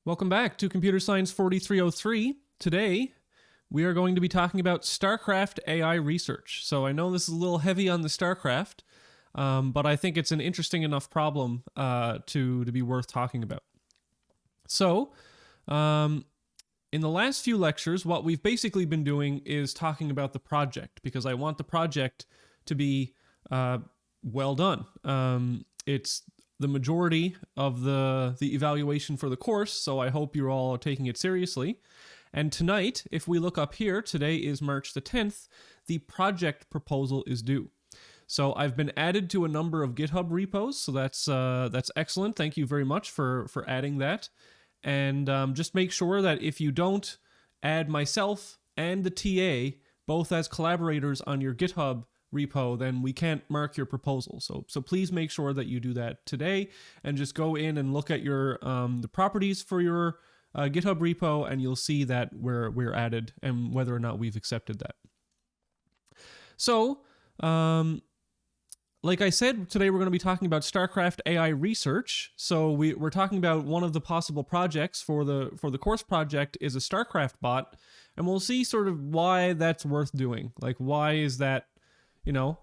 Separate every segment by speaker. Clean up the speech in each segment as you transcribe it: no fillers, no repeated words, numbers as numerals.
Speaker 1: Welcome back to Computer Science 4303. Today, we are going to be talking about Starcraft AI research. So I know this is a little heavy on the Starcraft, but I think it's an interesting enough problem to be worth talking about. So, in the last few lectures, what we've basically been doing is talking about the project, because I want the project to be well done. It's the majority of the evaluation for the course, so I hope you're all taking it seriously. And tonight, if we look up here, today is March the 10th, the project proposal is due. So I've been added to a number of GitHub repos, so that's excellent. Thank you very much for adding that. And just make sure that if you don't add myself and the TA, both as collaborators on your GitHub repo, then we can't mark your proposal. So please make sure that you do that today, and just go in and look at your the properties for your GitHub repo, and you'll see that we're added and whether or not we've accepted that. So, like I said, today we're going to be talking about Starcraft AI research. So we're talking about one of the possible projects for the course project is a Starcraft bot, and we'll see sort of why that's worth doing. Like, why is that,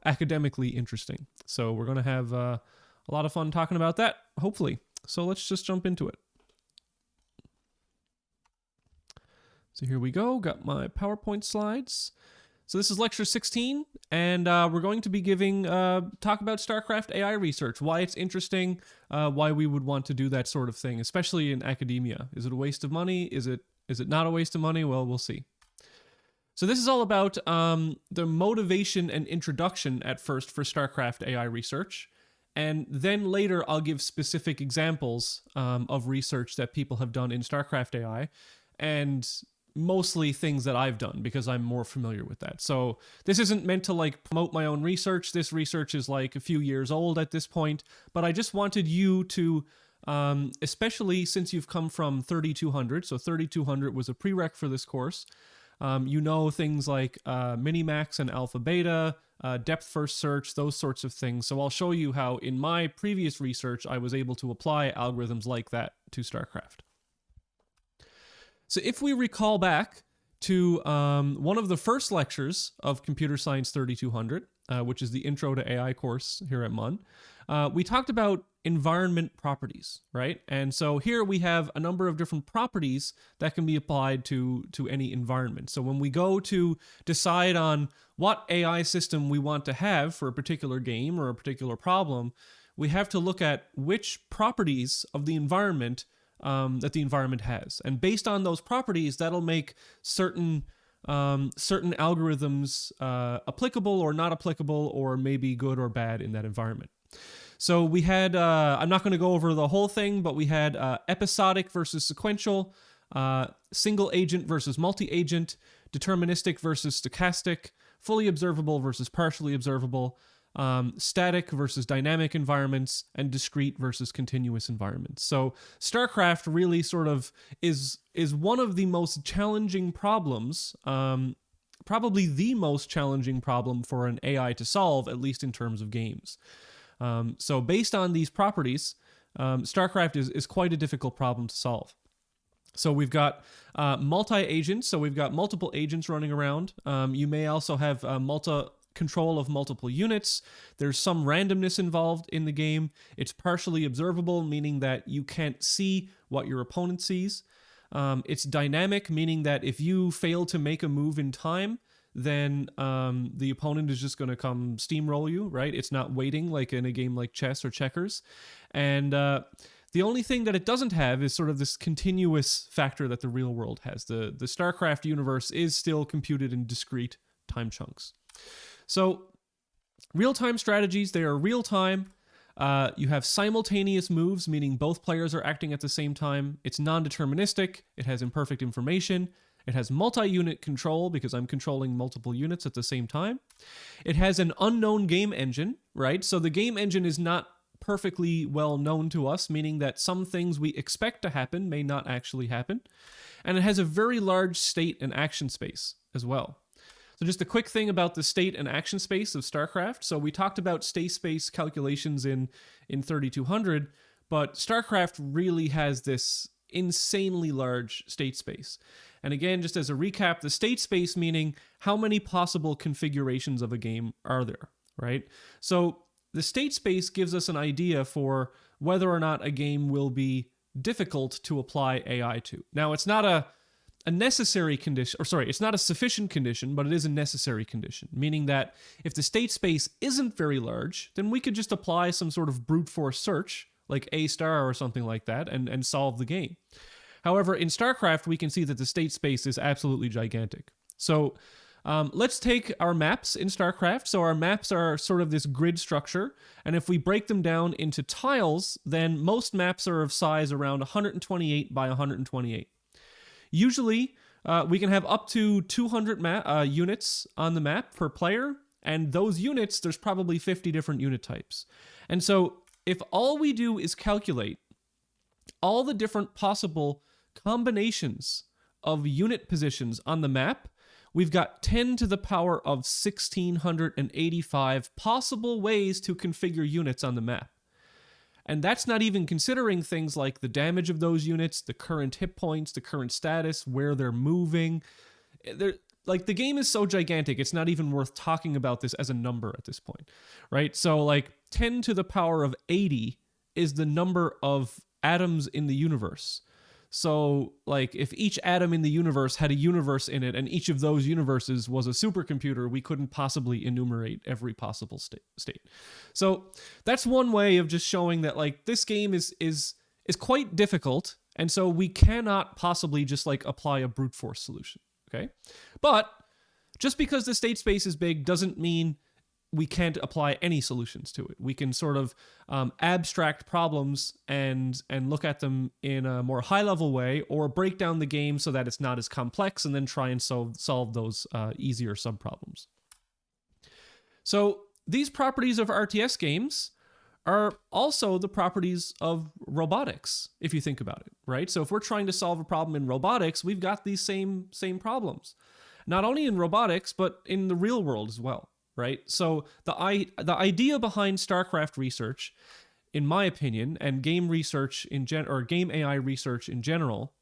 Speaker 1: academically interesting? So we're going to have a lot of fun talking about that, hopefully. So let's just jump into it. So here we go. Got my PowerPoint slides. So this is lecture 16, and we're going to be giving talk about Starcraft AI research, why it's interesting, why we would want to do that sort of thing, especially in academia. Is it a waste of money? Is it not a waste of money? Well, we'll see. So this is all about the motivation and introduction at first for Starcraft AI research, and then later I'll give specific examples of research that people have done in Starcraft AI, and mostly things that I've done because I'm more familiar with that. So this isn't meant to promote my own research. This research is a few years old at this point, but I just wanted you to, especially since you've come from 3200, so 3200 was a prereq for this course. Things like Minimax and Alpha Beta, depth first search, those sorts of things. So I'll show you how in my previous research I was able to apply algorithms like that to Starcraft. So if we recall back to one of the first lectures of Computer Science 3200, which is the Intro to AI course here at MUN, we talked about environment properties, right? And so here we have a number of different properties that can be applied to any environment. So when we go to decide on what AI system we want to have for a particular game or a particular problem, we have to look at which properties of the environment that the environment has. And based on those properties, that'll make certain algorithms applicable or not applicable, or maybe good or bad in that environment. So we had, I'm not going to go over the whole thing, but we had episodic versus sequential, single agent versus multi-agent, deterministic versus stochastic, fully observable versus partially observable, static versus dynamic environments, and discrete versus continuous environments. So Starcraft really sort of is one of the most challenging problems, probably the most challenging problem for an AI to solve, at least in terms of games. So based on these properties, Starcraft is quite a difficult problem to solve. So we've got multi-agents, so we've got multiple agents running around. You may also have control of multiple units. There's some randomness involved in the game. It's partially observable, meaning that you can't see what your opponent sees. It's dynamic, meaning that if you fail to make a move in time, then the opponent is just going to come steamroll you, right? It's not waiting like in a game like chess or checkers. And the only thing that it doesn't have is sort of this continuous factor that the real world has. The StarCraft universe is still computed in discrete time chunks. So real-time strategies, they are real-time. You have simultaneous moves, meaning both players are acting at the same time. It's non-deterministic. It has imperfect information. It has multi-unit control because I'm controlling multiple units at the same time. It has an unknown game engine, right? So the game engine is not perfectly well known to us, meaning that some things we expect to happen may not actually happen. And it has a very large state and action space as well. So just a quick thing about the state and action space of Starcraft. So we talked about state space calculations in 3200, but Starcraft really has this insanely large state space. And again, just as a recap, the state space meaning how many possible configurations of a game are there, right? So the state space gives us an idea for whether or not a game will be difficult to apply AI to. Now, it's not a necessary condition, or sorry, it's not a sufficient condition, but it is a necessary condition, meaning that if the state space isn't very large, then we could just apply some sort of brute force search, like A* or something like that, and solve the game. However, in StarCraft, we can see that the state space is absolutely gigantic. So let's take our maps in StarCraft. So our maps are sort of this grid structure, and if we break them down into tiles, then most maps are of size around 128 by 128. Usually, we can have up to 200 units on the map per player, and those units, there's probably 50 different unit types. And so if all we do is calculate all the different possible combinations of unit positions on the map, we've got 10 to the power of 1685 possible ways to configure units on the map. And that's not even considering things like the damage of those units, the current hit points, the current status, where they're moving. Like, the game is so gigantic, it's not even worth talking about this as a number at this point, right? So, like, 10 to the power of 80 is the number of atoms in the universe. So, like, if each atom in the universe had a universe in it, and each of those universes was a supercomputer, we couldn't possibly enumerate every possible state. So that's one way of just showing that, like, this game is quite difficult, and so we cannot possibly just, like, apply a brute force solution, okay? But just because the state space is big doesn't mean we can't apply any solutions to it. We can sort of abstract problems and look at them in a more high-level way, or break down the game so that it's not as complex, and then try and solve those easier subproblems. So these properties of RTS games are also the properties of robotics, if you think about it, right? So if we're trying to solve a problem in robotics, we've got these same problems. Not only in robotics, but in the real world as well. Right? So the idea behind StarCraft research, in my opinion, and game research or game AI research in general,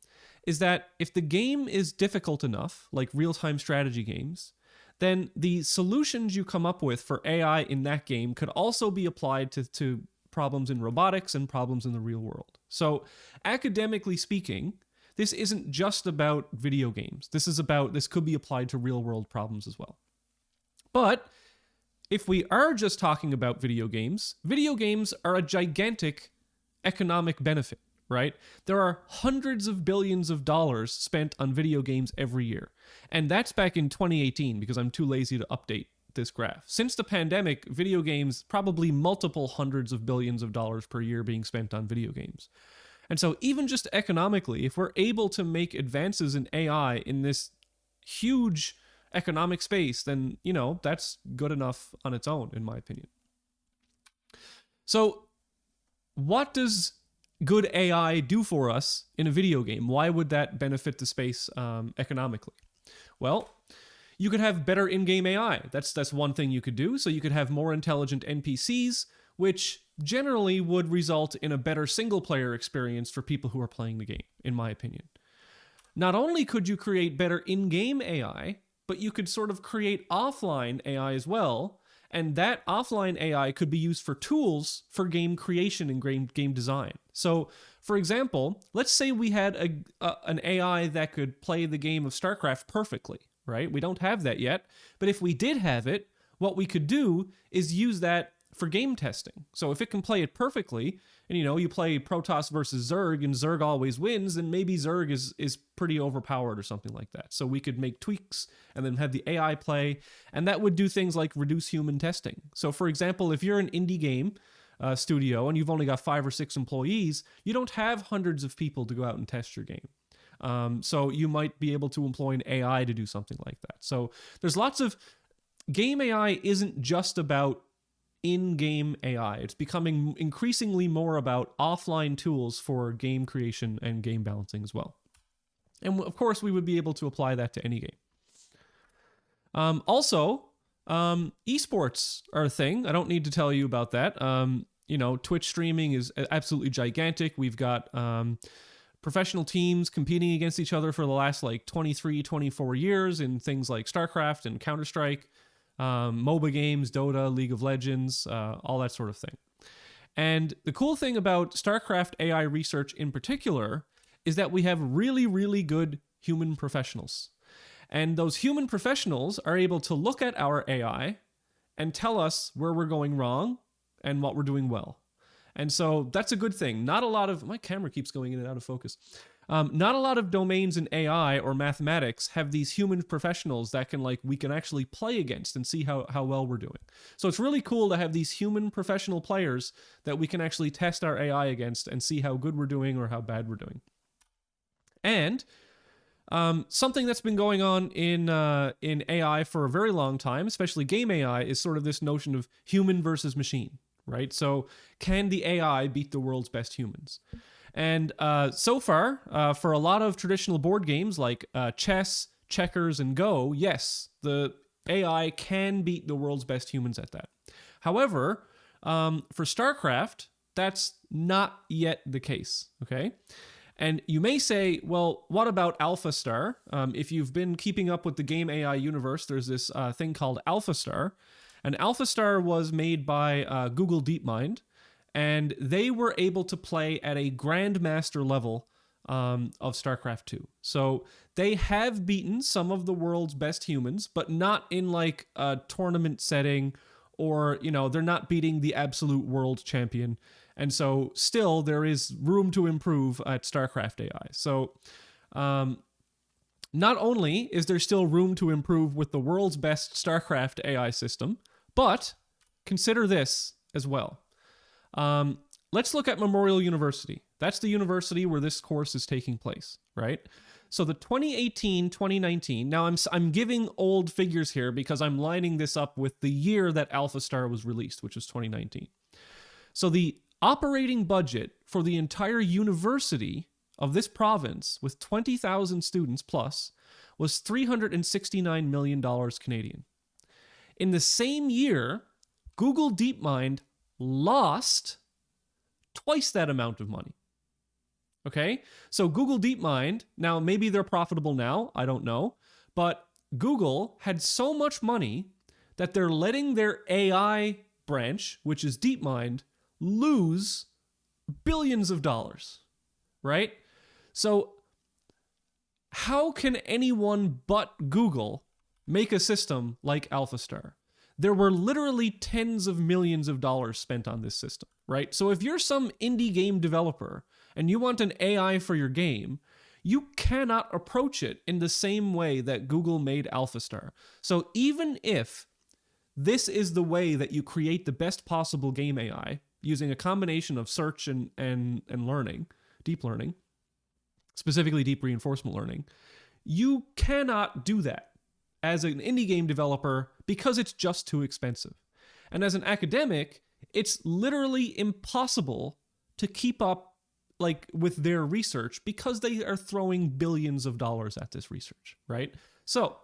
Speaker 1: is that if the game is difficult enough, like real-time strategy games, then the solutions you come up with for AI in that game could also be applied to problems in robotics and problems in the real world. So academically speaking, this isn't just about video games. This could be applied to real-world problems as well. But if we are just talking about video games are a gigantic economic benefit, right? There are hundreds of billions of dollars spent on video games every year. And that's back in 2018, because I'm too lazy to update this graph. Since the pandemic, video games, probably multiple hundreds of billions of dollars per year being spent on video games. And so even just economically, if we're able to make advances in AI in this huge economic space, then, you know, that's good enough on its own, in my opinion. So what does good AI do for us in a video game? Why would that benefit the space economically? Well, you could have better in-game AI. That's one thing you could do. So you could have more intelligent NPCs, which generally would result in a better single-player experience for people who are playing the game, in my opinion. Not only could you create better in-game AI, but you could sort of create offline AI as well, and that offline AI could be used for tools for game creation and game design. So, for example, let's say we had an AI that could play the game of StarCraft perfectly, right? We don't have that yet, but if we did have it, what we could do is use that for game testing. So if it can play it perfectly, and you know, you play Protoss versus Zerg and Zerg always wins, then maybe Zerg is pretty overpowered or something like that. So we could make tweaks and then have the AI play, and that would do things like reduce human testing. So for example, if you're an indie game studio and you've only got 5 or 6 employees, you don't have hundreds of people to go out and test your game. So you might be able to employ an AI to do something like that. So there's lots of... Game AI isn't just about in-game AI. It's becoming increasingly more about offline tools for game creation and game balancing as well. And of course, we would be able to apply that to any game. Also, esports are a thing. I don't need to tell you about that. You know, Twitch streaming is absolutely gigantic. We've got professional teams competing against each other for the last like 23, 24 years in things like Starcraft and Counter-Strike, MOBA games, Dota, League of Legends, all that sort of thing. And the cool thing about Starcraft AI research in particular is that we have really, really good human professionals. And those human professionals are able to look at our AI and tell us where we're going wrong and what we're doing well. And so that's a good thing. Not a lot of, my camera keeps going in and out of focus. Not a lot of domains in AI or mathematics have these human professionals that we can actually play against and see how well we're doing. So it's really cool to have these human professional players that we can actually test our AI against and see how good we're doing or how bad we're doing. And something that's been going on in AI for a very long time, especially game AI, is sort of this notion of human versus machine, right? So can the AI beat the world's best humans? And so far, for a lot of traditional board games like chess, checkers, and Go, yes, the AI can beat the world's best humans at that. However, for StarCraft, that's not yet the case, okay? And you may say, well, what about AlphaStar? If you've been keeping up with the game AI universe, there's this thing called AlphaStar. And AlphaStar was made by Google DeepMind, and they were able to play at a grandmaster level of StarCraft 2. So they have beaten some of the world's best humans, but not in like a tournament setting, or, you know, they're not beating the absolute world champion. And so still there is room to improve at StarCraft AI. So not only is there still room to improve with the world's best StarCraft AI system, but consider this as well. Let's look at Memorial University. That's the university where this course is taking place, right? So the 2018-2019, now I'm giving old figures here because I'm lining this up with the year that AlphaStar was released, which was 2019. So the operating budget for the entire university of this province with 20,000 students plus was $369 million Canadian. In the same year, Google DeepMind lost twice that amount of money. Okay? So Google DeepMind, now maybe they're profitable now, I don't know, but Google had so much money that they're letting their AI branch, which is DeepMind, lose billions of dollars, right? So how can anyone but Google make a system like AlphaStar? There were literally tens of millions of dollars spent on this system, right? So if you're some indie game developer and you want an AI for your game, you cannot approach it in the same way that Google made AlphaStar. So even if this is the way that you create the best possible game AI, using a combination of search and learning, deep learning, specifically deep reinforcement learning, you cannot do that as an indie game developer because it's just too expensive. And as an academic, it's literally impossible to keep up with their research because they are throwing billions of dollars at this research, right? So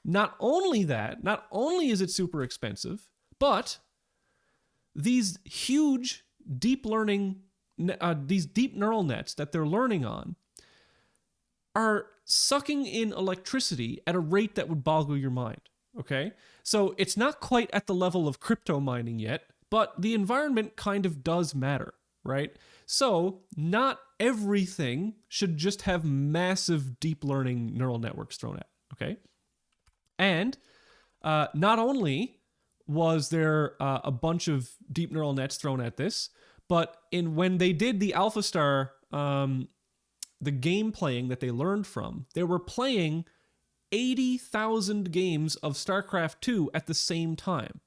Speaker 1: not only is it super expensive, but these huge deep learning, these deep neural nets that they're learning on are sucking in electricity at a rate that would boggle your mind, okay? So it's not quite at the level of crypto mining yet, but the environment kind of does matter, right? So not everything should just have massive deep learning neural networks thrown at it, okay? And not only was there a bunch of deep neural nets thrown at this, but when they did the AlphaStar, the game playing that they learned from, they were playing 80,000 games of StarCraft 2 at the same time.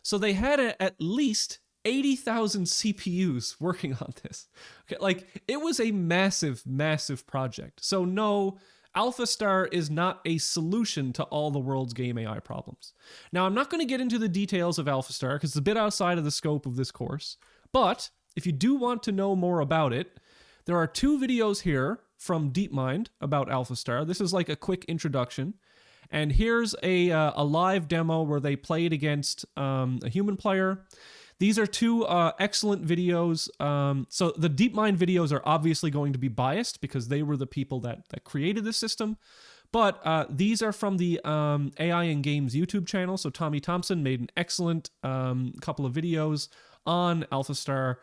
Speaker 1: So they had at least 80,000 CPUs working on this. Okay, it was a massive, massive project. So no, AlphaStar is not a solution to all the world's game AI problems. Now, I'm not going to get into the details of AlphaStar because it's a bit outside of the scope of this course, but if you do want to know more about it, there are 2 videos here from DeepMind about AlphaStar. This is like a quick introduction. And here's a live demo where they played against a human player. These are two excellent videos. So the DeepMind videos are obviously going to be biased because they were the people that created this system. But these are from the AI and Games YouTube channel. So Tommy Thompson made an excellent couple of videos on AlphaStar.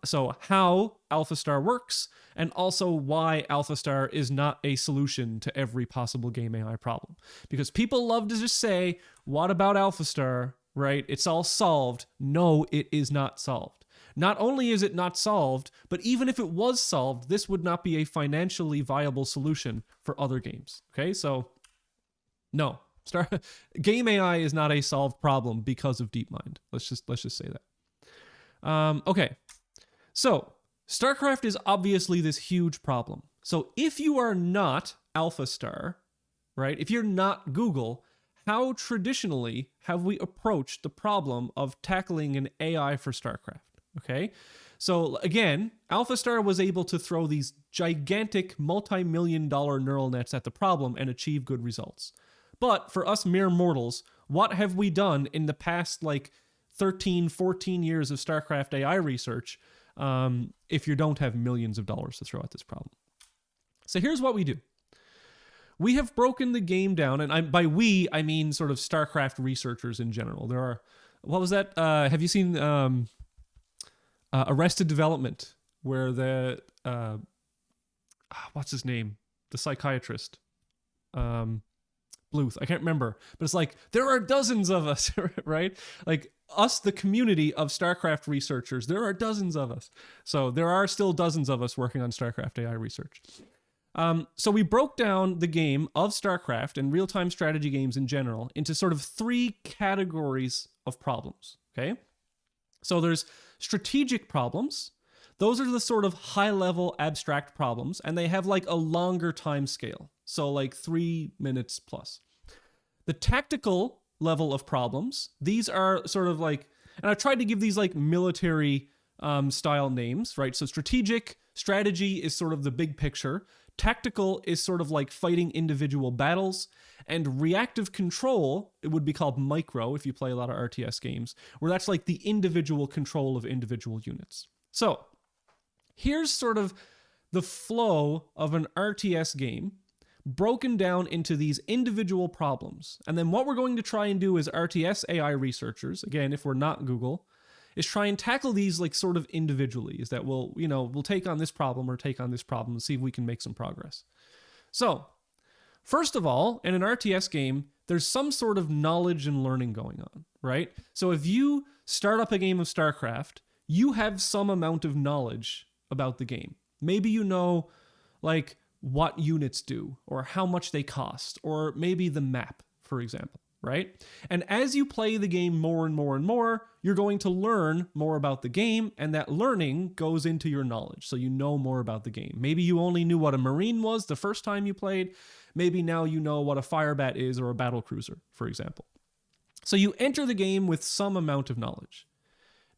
Speaker 1: So how AlphaStar works, and also why AlphaStar is not a solution to every possible game AI problem. Because people love to just say, what about AlphaStar, right? It's all solved. No, it is not solved. Not only is it not solved, but even if it was solved, this would not be a financially viable solution for other games. Okay, so no. Game AI is not a solved problem because of DeepMind. Let's just say that. Okay, so StarCraft is obviously this huge problem. So if you are not AlphaStar, right, if you're not Google, how traditionally have we approached the problem of tackling an AI for StarCraft? Okay, so again, AlphaStar was able to throw these gigantic multi-million-dollar neural nets at the problem and achieve good results. But for us mere mortals, what have we done in the past, 13, 14 years of StarCraft AI research if you don't have millions of dollars to throw at this problem? So here's what we do. We have broken the game down, and by we, I mean sort of StarCraft researchers in general. There are, what was that? Have you seen Arrested Development, where the, what's his name? The psychiatrist. Bluth, I can't remember, but it's like, there are dozens of us, right? Like us, the community of StarCraft researchers, there are dozens of us. So there are still dozens of us working on StarCraft AI research. So we broke down the game of StarCraft and real-time strategy games in general into sort of 3 categories of problems, okay? So there's strategic problems. Those are the sort of high-level abstract problems, and they have a longer time scale. So 3 minutes plus. The tactical level of problems, these are sort of and I tried to give these military style names, right? So strategy is sort of the big picture. Tactical is sort of fighting individual battles. And reactive control, it would be called micro if you play a lot of RTS games, where that's the individual control of individual units. So here's sort of the flow of an RTS game broken down into these individual problems. And then what we're going to try and do as RTS AI researchers, again, if we're not Google, is try and tackle these sort of individually, is that we'll take on this problem or take on this problem and see if we can make some progress. So first of all, in an RTS game, there's some sort of knowledge and learning going on, right? So if you start up a game of StarCraft, you have some amount of knowledge about the game. Maybe you know what units do or how much they cost, or maybe the map, for example, right? And as you play the game more and more and more, you're going to learn more about the game, and that learning goes into your knowledge. So you know more about the game. Maybe you only knew what a Marine was the first time you played. Maybe now you know what a Firebat is or a battlecruiser, for example. So you enter the game with some amount of knowledge.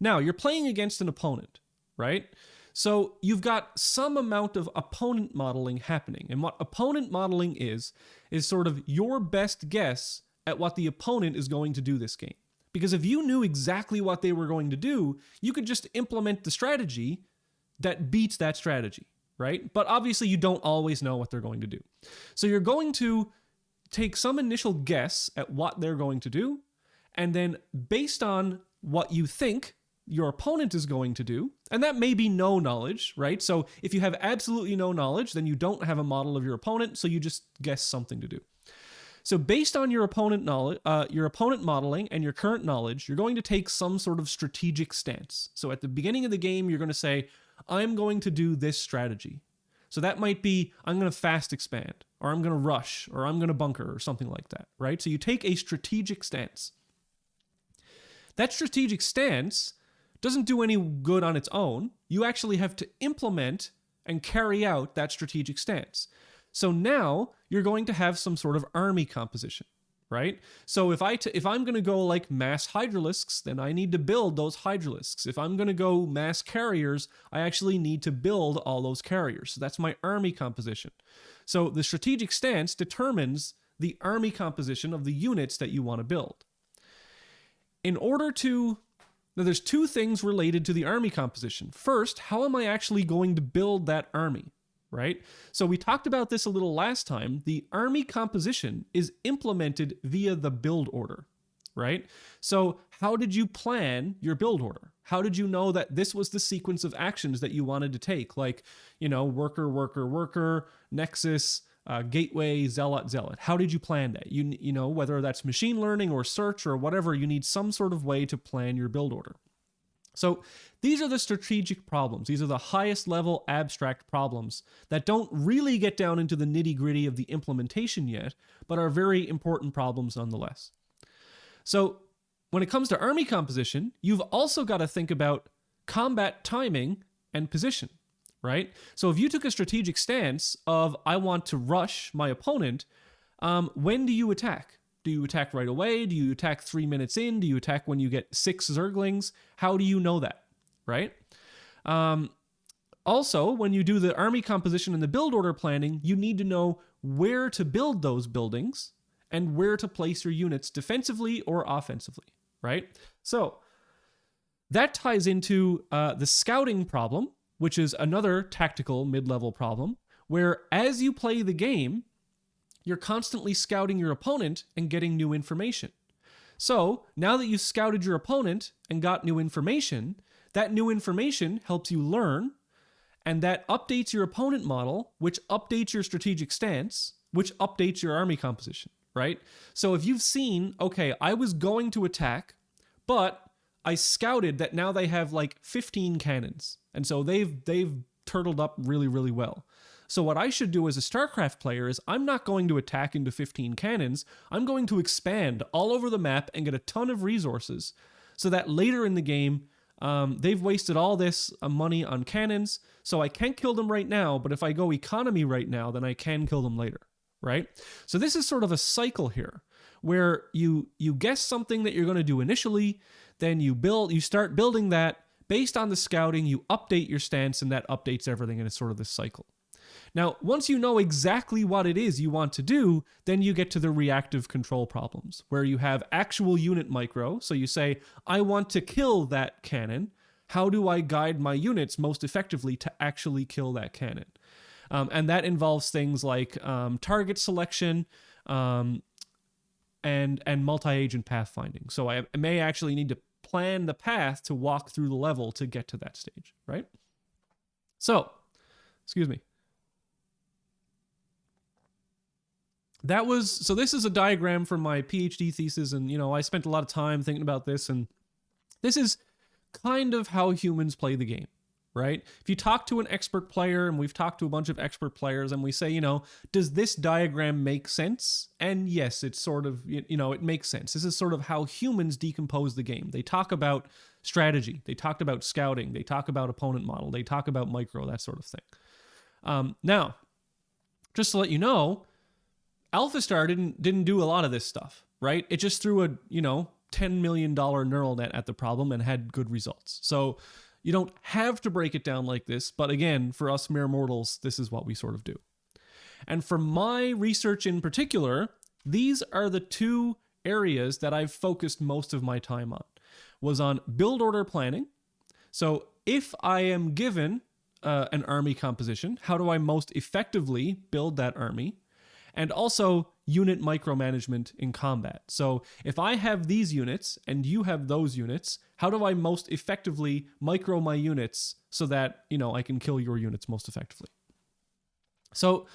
Speaker 1: Now, you're playing against an opponent, right? So you've got some amount of opponent modeling happening. And what opponent modeling is sort of your best guess at what the opponent is going to do this game. Because if you knew exactly what they were going to do, you could just implement the strategy that beats that strategy, right? But obviously you don't always know what they're going to do. So you're going to take some initial guess at what they're going to do, and then based on what you think your opponent is going to do, and that may be no knowledge, right? So if you have absolutely no knowledge, then you don't have a model of your opponent, so you just guess something to do. So based on your opponent knowledge, your opponent modeling and your current knowledge, you're going to take some sort of strategic stance. So at the beginning of the game, you're going to say, I'm going to do this strategy. So that might be, I'm going to fast expand, or I'm going to rush, or I'm going to bunker, or something like that, right? So you take a strategic stance. That strategic stance doesn't do any good on its own. You actually have to implement and carry out that strategic stance. So now you're going to have some sort of army composition, right? So if I'm going to go mass hydralisks, then I need to build those hydralisks. If I'm going to go mass carriers, I actually need to build all those carriers. So that's my army composition. So the strategic stance determines the army composition of the units that you want to build. In order to Now, there's two things related to the army composition. First, how am I actually going to build that army, right? So we talked about this a little last time. The army composition is implemented via the build order, right? So how did you plan your build order? How did you know that this was the sequence of actions that you wanted to take? Like, worker, worker, worker, nexus, gateway, zealot, zealot. How did you plan that? You know, whether that's machine learning or search or whatever, you need some sort of way to plan your build order. So these are the strategic problems. These are the highest level abstract problems that don't really get down into the nitty gritty of the implementation yet, but are very important problems nonetheless. So when it comes to army composition, you've also got to think about combat timing and position, right? So if you took a strategic stance of, I want to rush my opponent, when do you attack? Do you attack right away? Do you attack 3 minutes in? Do you attack when you get 6 Zerglings? How do you know that, right? Also, when you do the army composition and the build order planning, you need to know where to build those buildings and where to place your units defensively or offensively, right? So that ties into the scouting problem, which is another tactical mid-level problem, where as you play the game, you're constantly scouting your opponent and getting new information. So now that you've scouted your opponent and got new information, that new information helps you learn, and that updates your opponent model, which updates your strategic stance, which updates your army composition, right? So if you've seen, okay, I was going to attack, but I scouted that now they have like 15 cannons. And so they've turtled up really, really well. So what I should do as a StarCraft player is I'm not going to attack into 15 cannons. I'm going to expand all over the map and get a ton of resources so that later in the game, they've wasted all this money on cannons. So I can't kill them right now, but if I go economy right now, then I can kill them later, right? So this is sort of a cycle here where you guess something that you're going to do initially, then you start building that. Based on the scouting, you update your stance, and that updates everything, and it's sort of this cycle. Now, once you know exactly what it is you want to do, then you get to the reactive control problems, where you have actual unit micro. So you say, I want to kill that cannon. How do I guide my units most effectively to actually kill that cannon? And that involves things like target selection and multi-agent pathfinding. So I may actually need to plan the path to walk through the level to get to that stage, right? So, excuse me. So this is a diagram from my PhD thesis, and I spent a lot of time thinking about this, and this is kind of how humans play the game, right? If you talk to an expert player, and we've talked to a bunch of expert players, and we say, does this diagram make sense? And yes, it's sort of, it makes sense. This is sort of how humans decompose the game. They talk about strategy, they talked about scouting, they talk about opponent model, they talk about micro, that sort of thing. Now, just to let you know, AlphaStar didn't do a lot of this stuff, right? It just threw a, $10 million neural net at the problem and had good results. So you don't have to break it down like this, but again, for us mere mortals, this is what we sort of do. And for my research in particular, these are the two areas that I've focused most of my time on, was on build order planning. So if I am given an army composition, how do I most effectively build that army? And also unit micromanagement in combat. So if I have these units and you have those units, how do I most effectively micro my units so that, I can kill your units most effectively? So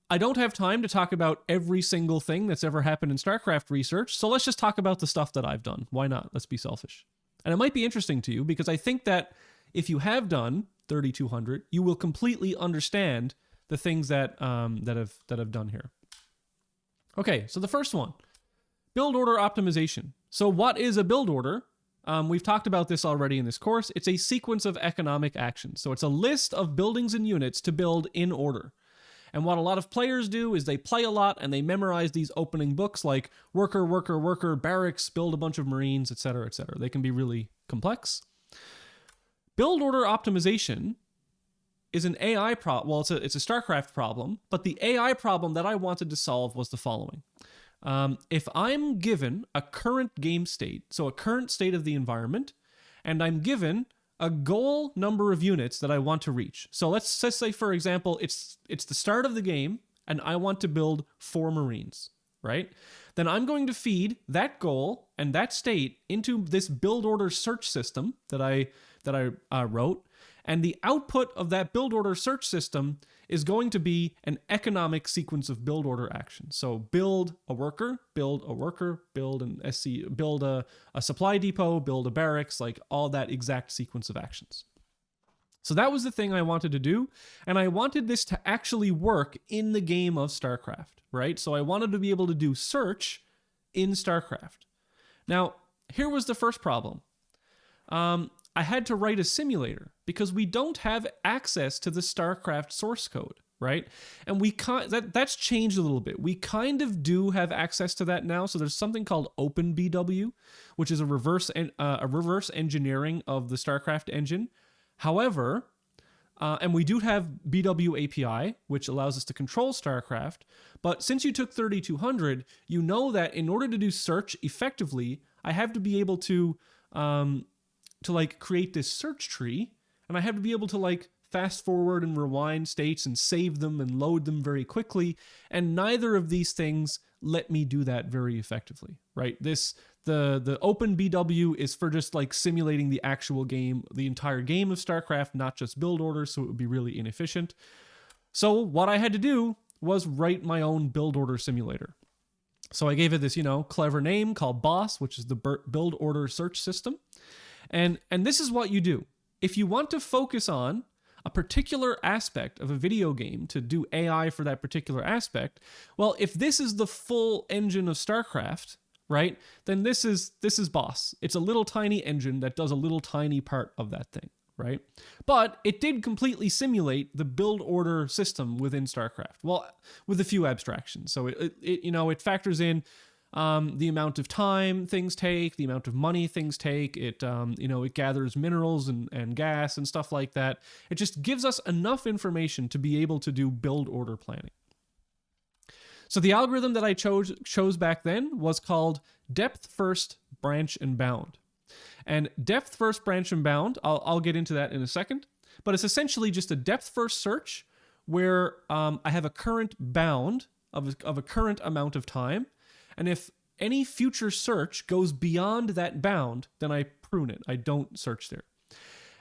Speaker 1: I don't have time to talk about every single thing that's ever happened in StarCraft research, so let's just talk about the stuff that I've done. Why not? Let's be selfish. And it might be interesting to you because I think that if you have done 3200, you will completely understand the things that I've done here. Okay, so the first one, build order optimization. So what is a build order? We've talked about this already in this course. It's a sequence of economic actions. So it's a list of buildings and units to build in order. And what a lot of players do is they play a lot and they memorize these opening books like worker, worker, worker, barracks, build a bunch of marines, etc., etc. They can be really complex. Build order optimization is an AI problem. Well, it's a StarCraft problem, but the AI problem that I wanted to solve was the following. If I'm given a current game state, so a current state of the environment, and I'm given a goal number of units that I want to reach. So let's just say, for example, it's the start of the game, and I want to build 4 Marines, right? Then I'm going to feed that goal and that state into this build order search system that I wrote, and the output of that build order search system is going to be an economic sequence of build order actions. So build a worker, build an SC, build a supply depot, build a barracks, like all that exact sequence of actions. So that was the thing I wanted to do, and I wanted this to actually work in the game of StarCraft, right? So I wanted to be able to do search in StarCraft. Now, here was the first problem. I had to write a simulator because we don't have access to the StarCraft source code, right? And that's changed a little bit. We kind of do have access to that now. So there's something called OpenBW, which is a reverse engineering of the StarCraft engine. However, and we do have BW API, which allows us to control StarCraft. But since you took 3200, you know that in order to do search effectively, I have to be able to like create this search tree, and I have to be able to like fast forward and rewind states and save them and load them very quickly. And neither of these things let me do that very effectively, right? The OpenBW is for just like simulating the actual game, the entire game of StarCraft, not just build orders, so it would be really inefficient. So what I had to do was write my own build order simulator. So I gave it this, clever name called BOSS, which is the build order search system. And this is what you do. If you want to focus on a particular aspect of a video game to do AI for that particular aspect, well, if this is the full engine of StarCraft, right, then this is BOSS. It's a little tiny engine that does a little tiny part of that thing, right? But it did completely simulate the build order system within StarCraft, well, with a few abstractions. So it factors in the amount of time things take, the amount of money things take. It gathers minerals and gas and stuff like that. It just gives us enough information to be able to do build order planning. So the algorithm that I chose back then was called depth first branch and bound. And depth first branch and bound, I'll get into that in a second, but it's essentially just a depth first search where I have a current bound of a current amount of time. And if any future search goes beyond that bound, then I prune it. I don't search there.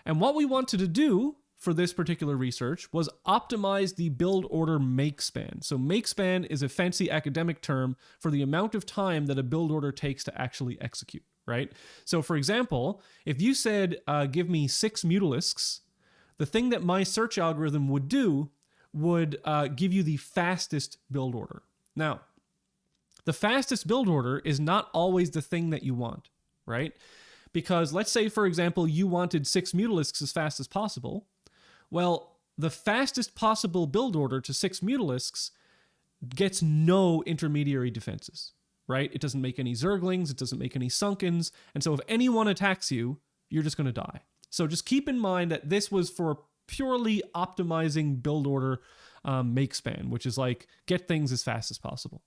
Speaker 1: And what we wanted to do for this particular research was optimize the build order make span. So make span is a fancy academic term for the amount of time that a build order takes to actually execute, right? So for example, if you said, give me 6 Mutalisks, the thing that my search algorithm would do would give you the fastest build order. Now, the fastest build order is not always the thing that you want, right? Because let's say, for example, you wanted 6 Mutalisks as fast as possible. Well, the fastest possible build order to 6 Mutalisks gets no intermediary defenses, right? It doesn't make any Zerglings, it doesn't make any Sunkens, and so if anyone attacks you, you're just going to die. So just keep in mind that this was for purely optimizing build order make span, which is like get things as fast as possible.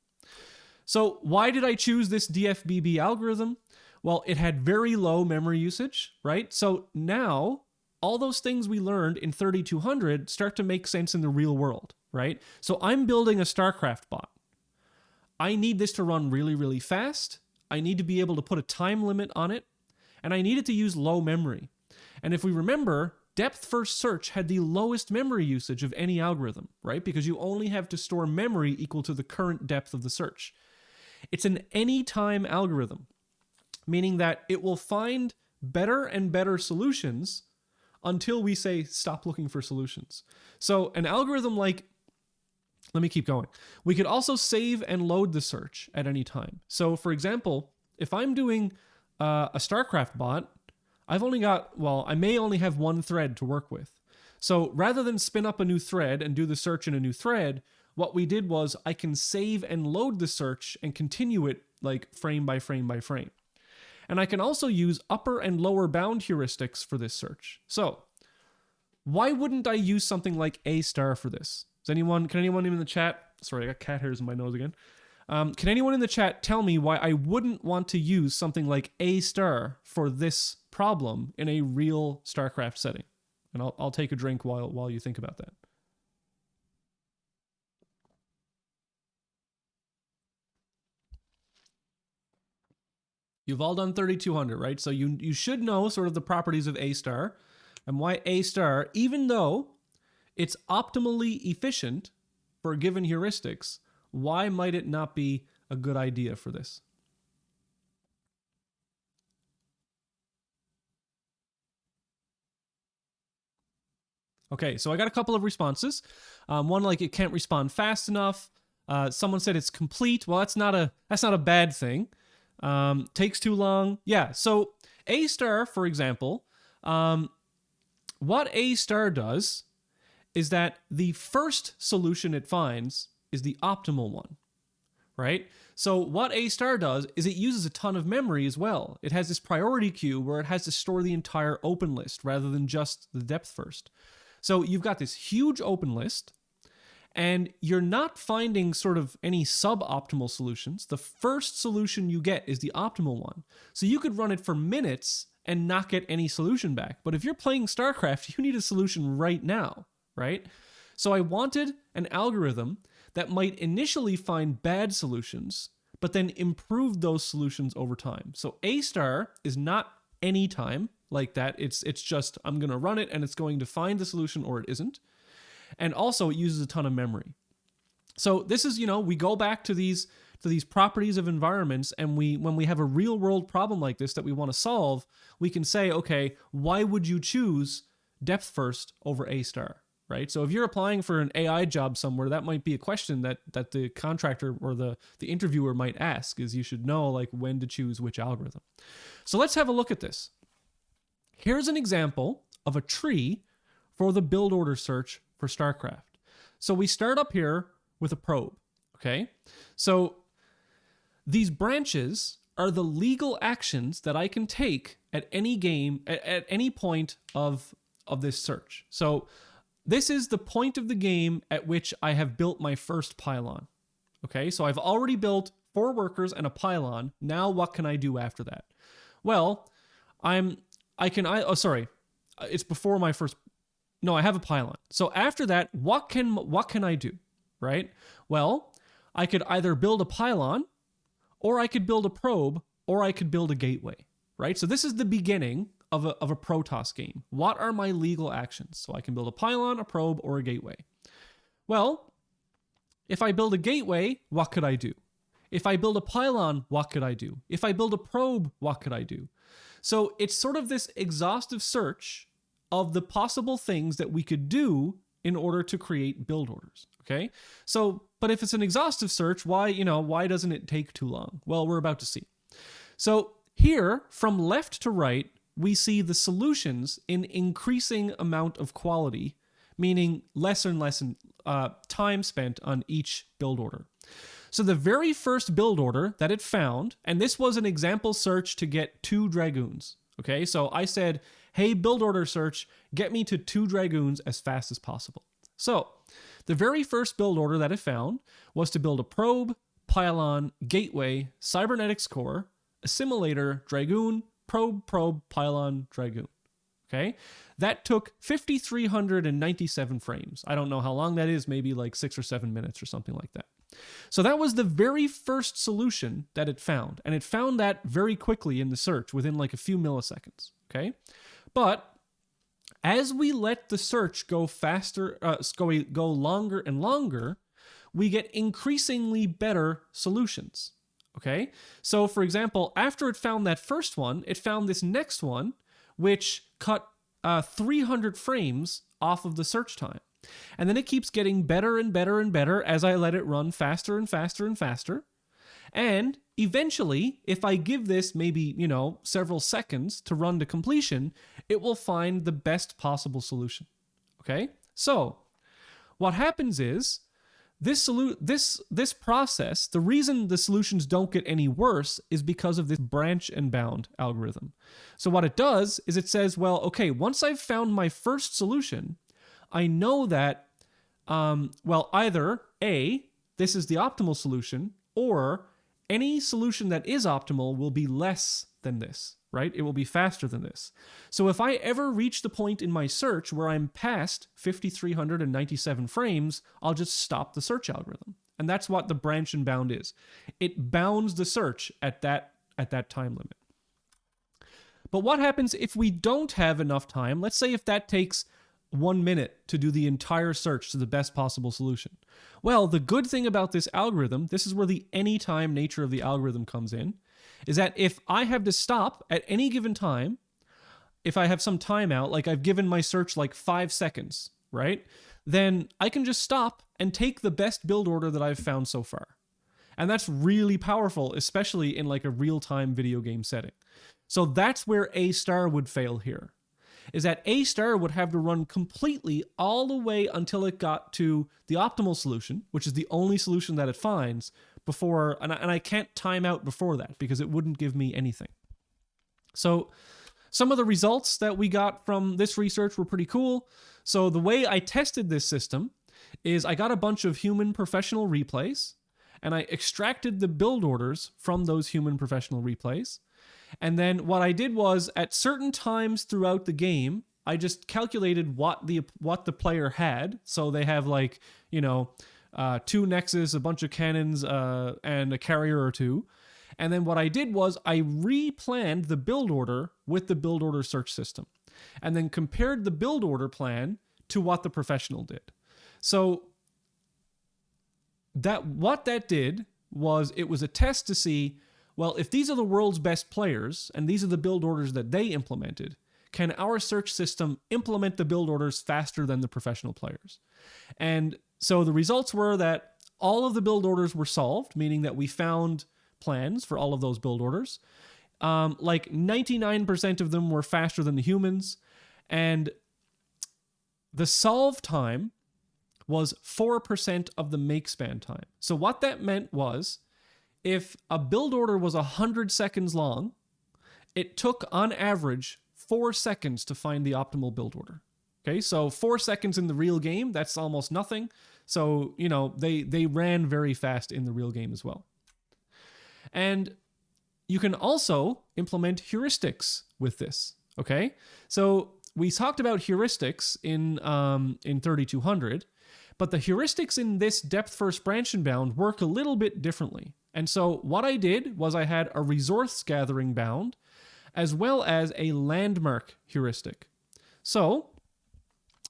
Speaker 1: So why did I choose this DFBB algorithm? Well, it had very low memory usage, right? So now all those things we learned in 3200 start to make sense in the real world, right? So I'm building a StarCraft bot. I need this to run really, really fast. I need to be able to put a time limit on it, and I need it to use low memory. And if we remember, depth first search had the lowest memory usage of any algorithm, right? Because you only have to store memory equal to the current depth of the search. It's an anytime algorithm, meaning that it will find better and better solutions until we say stop looking for solutions. So an algorithm like, let me keep going. We could also save and load the search at any time. So for example, if I'm doing a StarCraft bot, I may only have one thread to work with. So rather than spin up a new thread and do the search in a new thread, what we did was I can save and load the search and continue it like frame by frame by frame. And I can also use upper and lower bound heuristics for this search. So why wouldn't I use something like AlphaStar for this? Can anyone in the chat? Sorry, I got cat hairs in my nose again. Can anyone in the chat tell me why I wouldn't want to use something like AlphaStar for this problem in a real StarCraft setting? And I'll take a drink while you think about that. You've all done 3200, right? So you should know sort of the properties of AlphaStar and why AlphaStar, even though it's optimally efficient for given heuristics, why might it not be a good idea for this? Okay, so I got a couple of responses. One like it can't respond fast enough. Someone said it's complete. Well, that's not a bad thing. Takes too long. Yeah. So AlphaStar, for example, what AlphaStar does is that the first solution it finds is the optimal one, right? So what AlphaStar does is it uses a ton of memory as well. It has this priority queue where it has to store the entire open list rather than just the depth first. So you've got this huge open list, and you're not finding sort of any suboptimal solutions. The first solution you get is the optimal one. So you could run it for minutes and not get any solution back. But if you're playing StarCraft, you need a solution right now, right? So I wanted an algorithm that might initially find bad solutions, but then improve those solutions over time. So AlphaStar is not anytime like that. It's just, I'm going to run it and it's going to find the solution or it isn't. And also it uses a ton of memory. So this is, we go back to these properties of environments, and when we have a real world problem like this that we want to solve, we can say, okay, why would you choose depth first over AlphaStar, right? So if you're applying for an AI job somewhere, that might be a question that the contractor or the interviewer might ask, is you should know like when to choose which algorithm. So let's have a look at this. Here's an example of a tree for the build order search for StarCraft. So we start up here with a probe, okay? So these branches are the legal actions that I can take at any game, at any point of this search. So this is the point of the game at which I have built my first pylon, okay? So I've already built 4 workers and a pylon. Now what can I do after that? Well, it's before my first. No, I have a pylon. So after that, what can I do, right? Well, I could either build a pylon, or I could build a probe, or I could build a gateway, right? So this is the beginning of a Protoss game. What are my legal actions? So I can build a pylon, a probe, or a gateway. Well, if I build a gateway, what could I do? If I build a pylon, what could I do? If I build a probe, what could I do? So it's sort of this exhaustive search of the possible things that we could do in order to create build orders, okay? So, but if it's an exhaustive search, why doesn't it take too long? Well, we're about to see. So here, from left to right, we see the solutions in increasing amount of quality, meaning less and less time spent on each build order. So the very first build order that it found, and this was an example search to get 2 Dragoons, okay? So I said, hey, build order search, get me to 2 Dragoons as fast as possible. So the very first build order that it found was to build a probe, pylon, gateway, cybernetics core, assimilator, Dragoon, probe, pylon, Dragoon. Okay? That took 5,397 frames. I don't know how long that is, maybe like 6 or 7 minutes or something like that. So that was the very first solution that it found. And it found that very quickly in the search within like a few milliseconds. Okay? But as we let the search go faster, go longer and longer, we get increasingly better solutions. Okay? So for example, after it found that first one, it found this next one, which cut 300 frames off of the search time. And then it keeps getting better and better and better as I let it run faster and faster and faster. And eventually, if I give this maybe, several seconds to run to completion, it will find the best possible solution. Okay? So, what happens is, this process, the reason the solutions don't get any worse is because of this branch and bound algorithm. So what it does is it says, well, okay, once I've found my first solution, I know that, either A, this is the optimal solution, or any solution that is optimal will be less than this, right? It will be faster than this. So if I ever reach the point in my search where I'm past 5,397 frames, I'll just stop the search algorithm. And that's what the branch and bound is. It bounds the search at that time limit. But what happens if we don't have enough time? Let's say if that takes 1 minute to do the entire search to the best possible solution. Well, the good thing about this algorithm, this is where the anytime nature of the algorithm comes in, is that if I have to stop at any given time, if I have some timeout, like I've given my search like 5 seconds, right? Then I can just stop and take the best build order that I've found so far. And that's really powerful, especially in like a real-time video game setting. So that's where A-star would fail here, is that A-star would have to run completely all the way until it got to the optimal solution, which is the only solution that it finds, before, and I can't time out before that because it wouldn't give me anything. So some of the results that we got from this research were pretty cool. So the way I tested this system is I got a bunch of human professional replays, and I extracted the build orders from those human professional replays. And then what I did was, at certain times throughout the game, I just calculated what the player had. So they have like, 2 Nexus, a bunch of cannons, and a carrier or 2. And then what I did was I replanned the build order with the build order search system, and then compared the build order plan to what the professional did. So what that did was, it was a test to see, well, if these are the world's best players and these are the build orders that they implemented, can our search system implement the build orders faster than the professional players? And so the results were that all of the build orders were solved, meaning that we found plans for all of those build orders. Like 99% of them were faster than the humans. And the solve time was 4% of the make span time. So what that meant was, if a build order was 100 seconds long, it took on average 4 seconds to find the optimal build order. Okay, so 4 seconds in the real game, that's almost nothing. So, they ran very fast in the real game as well. And you can also implement heuristics with this, okay? So we talked about heuristics in 3200, but the heuristics in this depth-first branch and bound work a little bit differently. And so what I did was I had a resource gathering bound as well as a landmark heuristic. So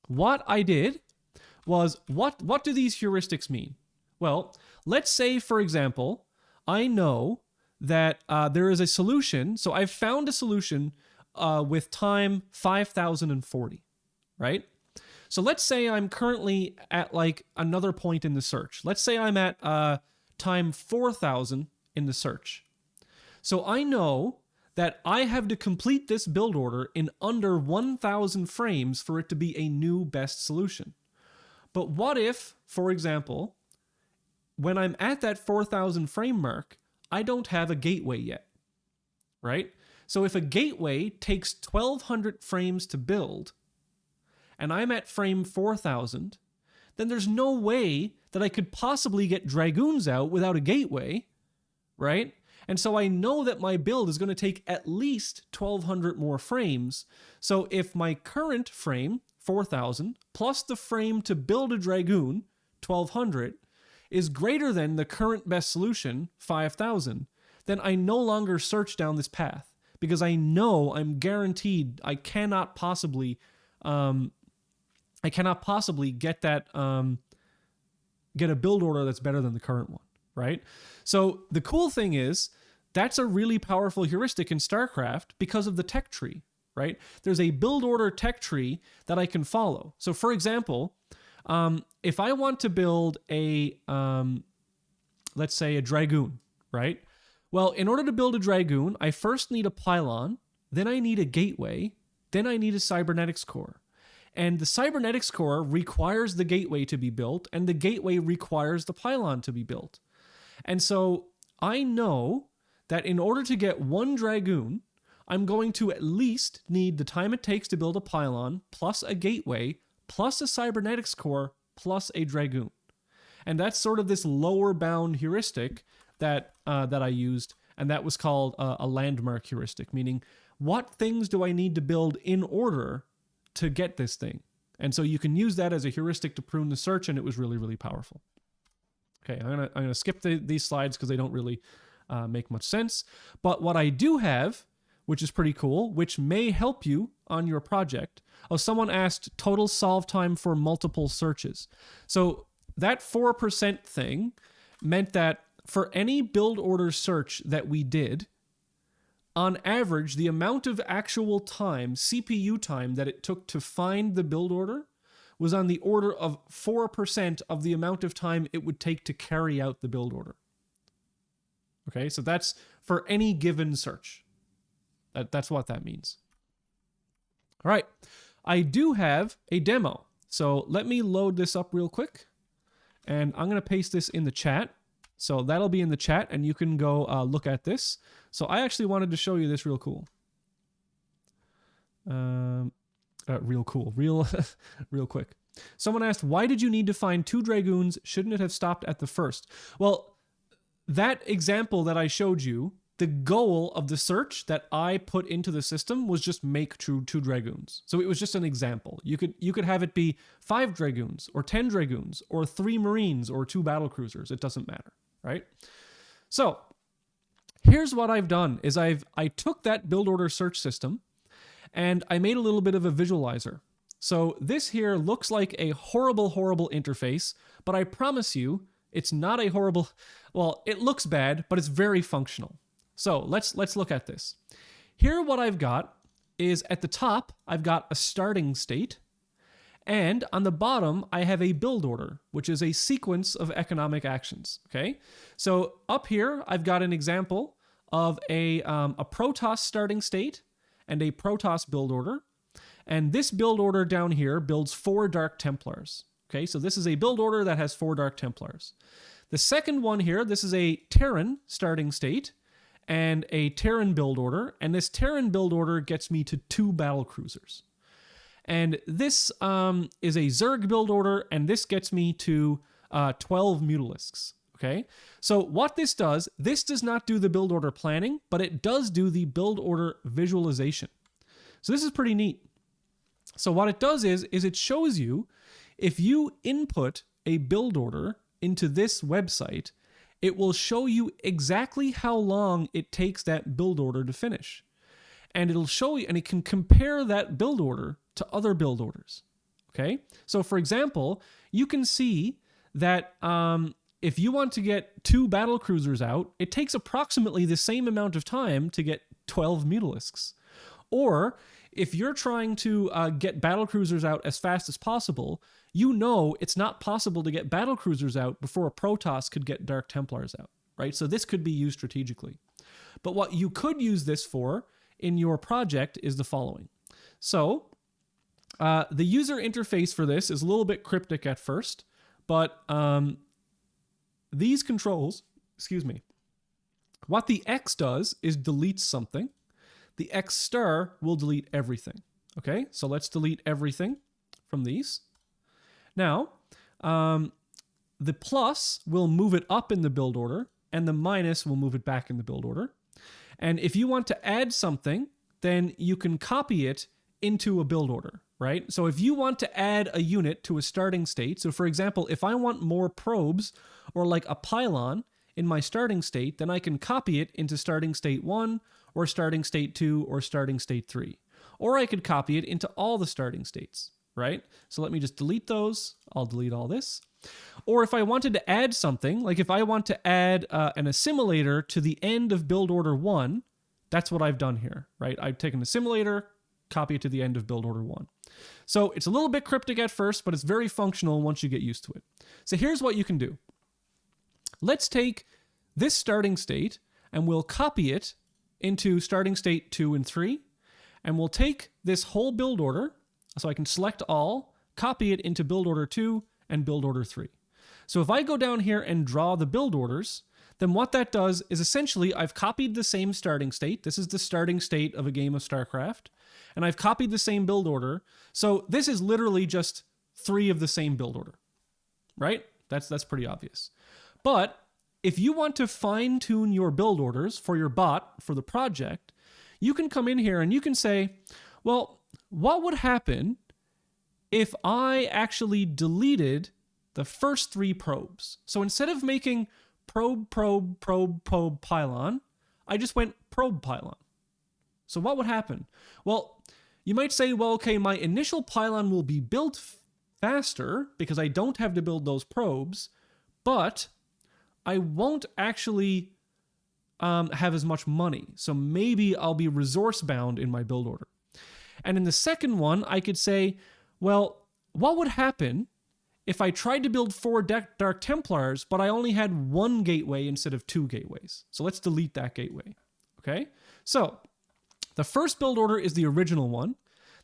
Speaker 1: what I did was, what do these heuristics mean? Well, let's say, for example, I know that there is a solution. So I've found a solution with time 5,040, right? So let's say I'm currently at like another point in the search. Let's say I'm at time 4,000 in the search. So I know that I have to complete this build order in under 1,000 frames for it to be a new best solution. But what if, for example, when I'm at that 4,000 frame mark, I don't have a gateway yet, right? So if a gateway takes 1,200 frames to build, and I'm at frame 4,000, then there's no way that I could possibly get Dragoons out without a gateway, right? And so I know that my build is going to take at least 1,200 more frames. So if my current frame, 4,000, plus the frame to build a Dragoon, 1,200, is greater than the current best solution, 5,000, then I no longer search down this path, because I know I'm guaranteed I cannot possibly get that get a build order that's better than the current one, right? So the cool thing is, that's a really powerful heuristic in StarCraft because of the tech tree, right? There's a build order tech tree that I can follow. So for example, if I want to build a, let's say a Dragoon, right? Well, in order to build a Dragoon, I first need a pylon, then I need a gateway, then I need a cybernetics core. And the cybernetics core requires the gateway to be built, and the gateway requires the pylon to be built. And so I know that in order to get one Dragoon, I'm going to at least need the time it takes to build a pylon, plus a gateway, plus a cybernetics core, plus a Dragoon. And that's sort of this lower bound heuristic that I used, and that was called a landmark heuristic, meaning what things do I need to build in order to get this thing? And so you can use that as a heuristic to prune the search, and it was really, really powerful. Okay, I'm gonna skip these slides because they don't really make much sense. But what I do have, which is pretty cool, which may help you on your project. Oh, someone asked total solve time for multiple searches. So that 4% thing meant that for any build order search that we did, on average, the amount of actual time, CPU time, that it took to find the build order was on the order of 4% of the amount of time it would take to carry out the build order. Okay, so that's for any given search. That's what that means. All right, I do have a demo. So let me load this up real quick. And I'm going to paste this in the chat. So that'll be in the chat, and you can go look at this. So I actually wanted to show you this real cool. Real quick. Someone asked, why did you need to find 2 Dragoons? Shouldn't it have stopped at the first? Well, that example that I showed you, the goal of the search that I put into the system was just make two Dragoons. So it was just an example. You could have it be 5 Dragoons or 10 Dragoons or 3 Marines or 2 battlecruisers. It doesn't matter, right? So here's what I've done is I took that build order search system and I made a little bit of a visualizer. So this here looks like a horrible, horrible interface, but I promise you it's not a horrible, well, it looks bad, but it's very functional. So let's look at this. Here what I've got is at the top, I've got a starting state, and on the bottom, I have a build order, which is a sequence of economic actions, okay? So up here, I've got an example of a Protoss starting state and a Protoss build order, and this build order down here builds 4 Dark Templars, okay? So this is a build order that has 4 Dark Templars. The second one here, this is a Terran starting state, and a Terran build order, and this Terran build order gets me to 2 battlecruisers. And this is a Zerg build order, and this gets me to 12 Mutalisks, okay? So what this does not do the build order planning, but it does do the build order visualization. So this is pretty neat. So what it does is it shows you, if you input a build order into this website, it will show you exactly how long it takes that build order to finish. And it'll show you, and it can compare that build order to other build orders. Okay? So for example, you can see that if you want to get 2 battlecruisers out, it takes approximately the same amount of time to get 12 Mutalisks. Or if you're trying to get battlecruisers out as fast as possible, you know it's not possible to get battlecruisers out before a Protoss could get Dark Templars out, right? So this could be used strategically. But what you could use this for in your project is the following. So the user interface for this is a little bit cryptic at first, but these controls, what the X does is deletes something. The X star will delete everything. Okay, so let's delete everything from these. Now, the plus will move it up in the build order, and the minus will move it back in the build order. And if you want to add something, then you can copy it into a build order, right? So if you want to add a unit to a starting state, so for example, if I want more probes or like a pylon in my starting state, then I can copy it into starting state 1 or starting state 2 or starting state 3. Or I could copy it into all the starting states, right? So let me just delete those. I'll delete all this. Or if I wanted to add something, like if I want to add an assimilator to the end of build order 1, that's what I've done here, right? I've taken the assimilator, copy it to the end of build order 1. So it's a little bit cryptic at first, but it's very functional once you get used to it. So here's what you can do. Let's take this starting state and we'll copy it into starting state 2 and 3. And we'll take this whole build order, so I can select all, copy it into build order 2 and build order 3. So if I go down here and draw the build orders, then what that does is essentially I've copied the same starting state. This is the starting state of a game of StarCraft. And I've copied the same build order. So this is literally just 3 of the same build order, right? That's pretty obvious. But if you want to fine tune your build orders for your bot, for the project, you can come in here and you can say, well, what would happen if I actually deleted the first 3 probes? So instead of making probe, probe, probe, probe, pylon, I just went probe, pylon. So what would happen? Well, you might say, well, okay, my initial pylon will be built faster because I don't have to build those probes, but I won't actually have as much money. So maybe I'll be resource bound in my build order. And in the second one, I could say, well, what would happen if I tried to build 4 Dark Templars, but I only had 1 gateway instead of 2 gateways? So let's delete that gateway. Okay? So the first build order is the original one.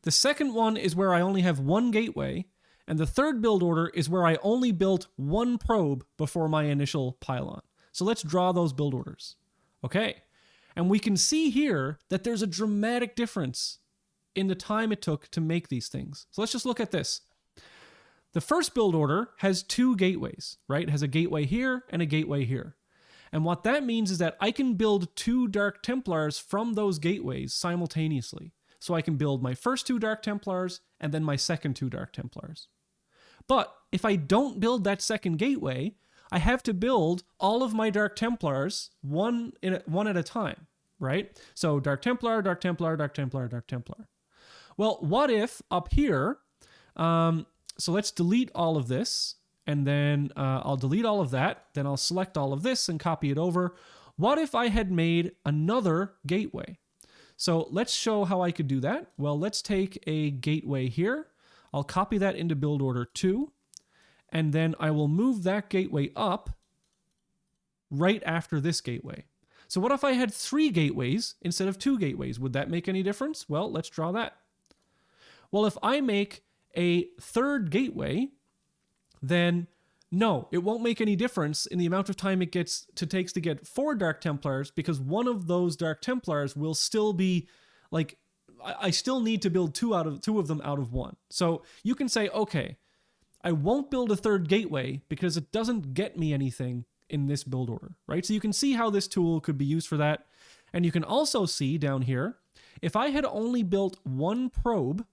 Speaker 1: The second one is where I only have 1 gateway. And the third build order is where I only built 1 probe before my initial pylon. So let's draw those build orders. Okay. And we can see here that there's a dramatic difference in the time it took to make these things. So let's just look at this. The first build order has 2 gateways, right? It has a gateway here and a gateway here. And what that means is that I can build 2 Dark Templars from those gateways simultaneously. So I can build my first 2 Dark Templars and then my second 2 Dark Templars. But if I don't build that second gateway, I have to build all of my Dark Templars one at a time, right? So Dark Templar, Dark Templar, Dark Templar, Dark Templar. Well, what if up here, so let's delete all of this, and then I'll delete all of that, then I'll select all of this and copy it over. What if I had made another gateway? So let's show how I could do that. Well, let's take a gateway here. I'll copy that into build order 2, and then I will move that gateway up right after this gateway. So what if I had 3 gateways instead of 2 gateways? Would that make any difference? Well, let's draw that. Well, if I make a third gateway, then no, it won't make any difference in the amount of time it takes to get 4 Dark Templars, because one of those Dark Templars will still be like, I still need to build 2 of them out of 1. So you can say, okay, I won't build a third gateway because it doesn't get me anything in this build order, right? So you can see how this tool could be used for that. And you can also see down here, if I had only built 1 probe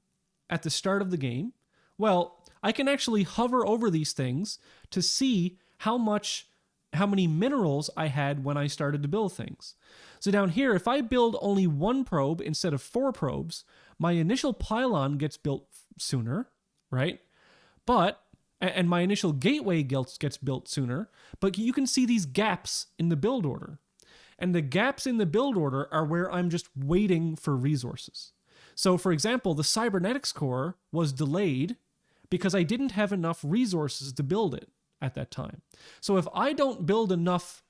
Speaker 1: at the start of the game, well, I can actually hover over these things to see how many minerals I had when I started to build things. So down here, if I build only 1 probe instead of 4 probes, my initial pylon gets built sooner, right? And my initial gateway gets built sooner, but you can see these gaps in the build order. And the gaps in the build order are where I'm just waiting for resources. So for example, the cybernetics core was delayed because I didn't have enough resources to build it at that time. So if I don't build enough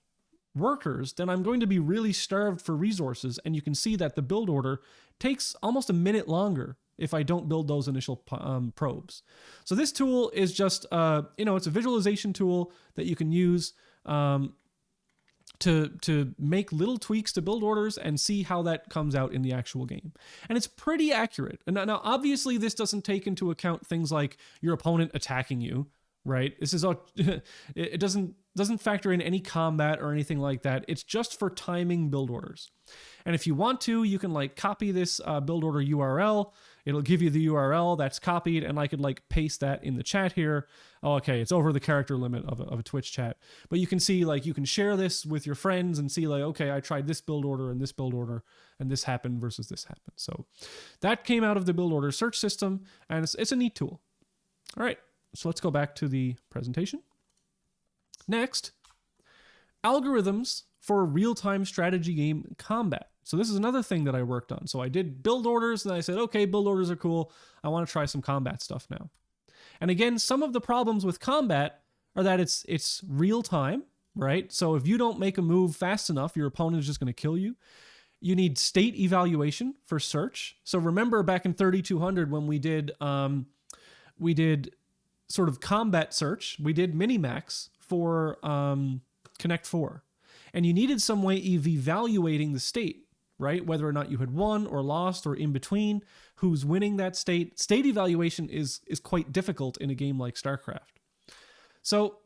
Speaker 1: workers, then I'm going to be really starved for resources. And you can see that the build order takes almost a minute longer if I don't build those initial probes. So this tool is just, it's a visualization tool that you can use to make little tweaks to build orders and see how that comes out in the actual game. And it's pretty accurate. And now obviously this doesn't take into account things like your opponent attacking you, right? This is it doesn't factor in any combat or anything like that. It's just for timing build orders. And if you want to, you can like copy this build order URL. It'll give you the URL that's copied, and I could like paste that in the chat here. Oh, okay, it's over the character limit of a Twitch chat. But you can see like you can share this with your friends and see like, okay, I tried this build order and this build order, and this happened versus this happened. So that came out of the build order search system, and it's a neat tool. All right, so let's go back to the presentation. Next, algorithms for real-time strategy game combat. So this is another thing that I worked on. So I did build orders, and I said, okay, build orders are cool. I want to try some combat stuff now. And again, some of the problems with combat are that it's real time, right? So if you don't make a move fast enough, your opponent is just going to kill you. You need state evaluation for search. So remember back in 3200 when we did sort of combat search, we did Minimax for Connect 4. And you needed some way of evaluating the state, right? Whether or not you had won or lost or in between, who's winning that state. State evaluation is quite difficult in a game like Starcraft. So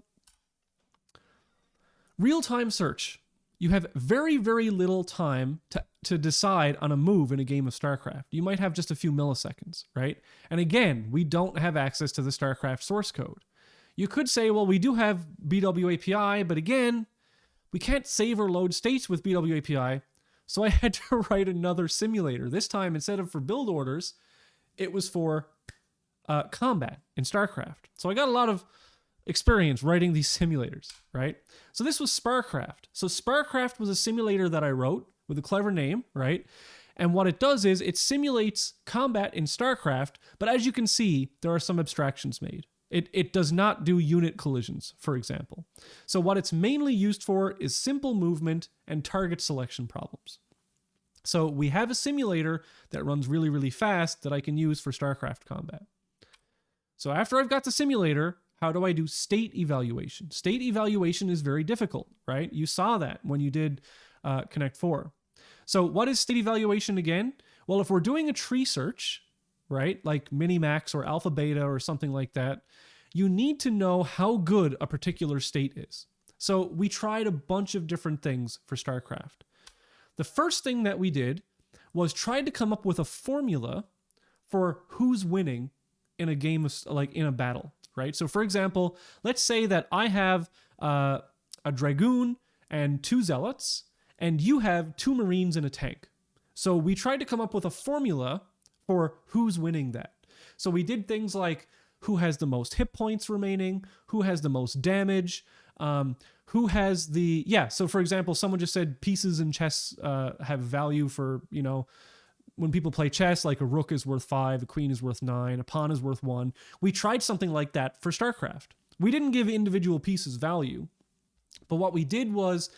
Speaker 1: Real-time search. You have very, very little time to decide on a move in a game of StarCraft. You might have just a few milliseconds, right? And again, we don't have access to the StarCraft source code. You could say, well, we do have BW API, but again, we can't save or load states with BW API, so I had to write another simulator. This time, instead of for build orders, it was for combat in StarCraft. So I got a lot of experience writing these simulators, right? So this was Starcraft. So Starcraft was a simulator that I wrote with a clever name, right? And what it does is it simulates combat in StarCraft, but as you can see, there are some abstractions made. It does not do unit collisions, for example. So what it's mainly used for is simple movement and target selection problems. So we have a simulator that runs really, really fast that I can use for StarCraft combat. So after I've got the simulator, how do I do state evaluation? State evaluation is very difficult, right? You saw that when you did Connect 4. So what is state evaluation again? Well, if we're doing a tree search, right, like Minimax or Alpha Beta or something like that, you need to know how good a particular state is. So we tried a bunch of different things for StarCraft. The first thing that we did was try to come up with a formula for who's winning in a game of, like in a battle, right? So for example, let's say that I have a Dragoon and 2 Zealots, and you have 2 Marines and a tank. So we tried to come up with a formula for who's winning that. So we did things like who has the most hit points remaining, who has the most damage, who has the, so for example, someone just said pieces in chess have value for, you know, when people play chess, like a rook is worth 5, a queen is worth 9, a pawn is worth 1. We tried something like that for StarCraft. We didn't give individual pieces value, but what we did was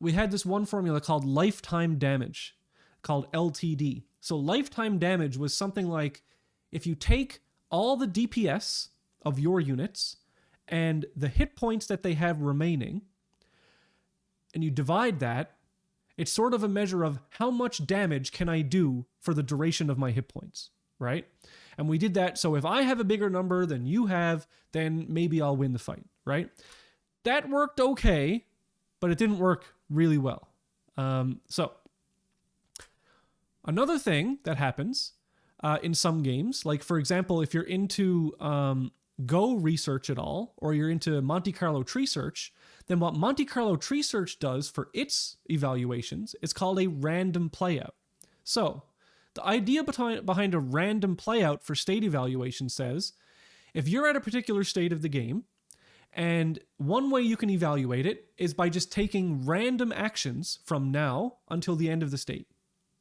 Speaker 1: we had this one formula called lifetime damage, called LTD. So lifetime damage was something like if you take all the DPS of your units and the hit points that they have remaining, and you divide that, it's sort of a measure of how much damage can I do for the duration of my hit points, right? And we did that. So if I have a bigger number than you have, then maybe I'll win the fight, right? That worked okay, but it didn't work really well. So another thing that happens in some games, like for example, if you're into Go research at all, or you're into Monte Carlo tree search, then what Monte Carlo tree search does for its evaluations is called a random playout. So the idea behind a random playout for state evaluation says, if you're at a particular state of the game, and one way you can evaluate it is by just taking random actions from now until the end of the state,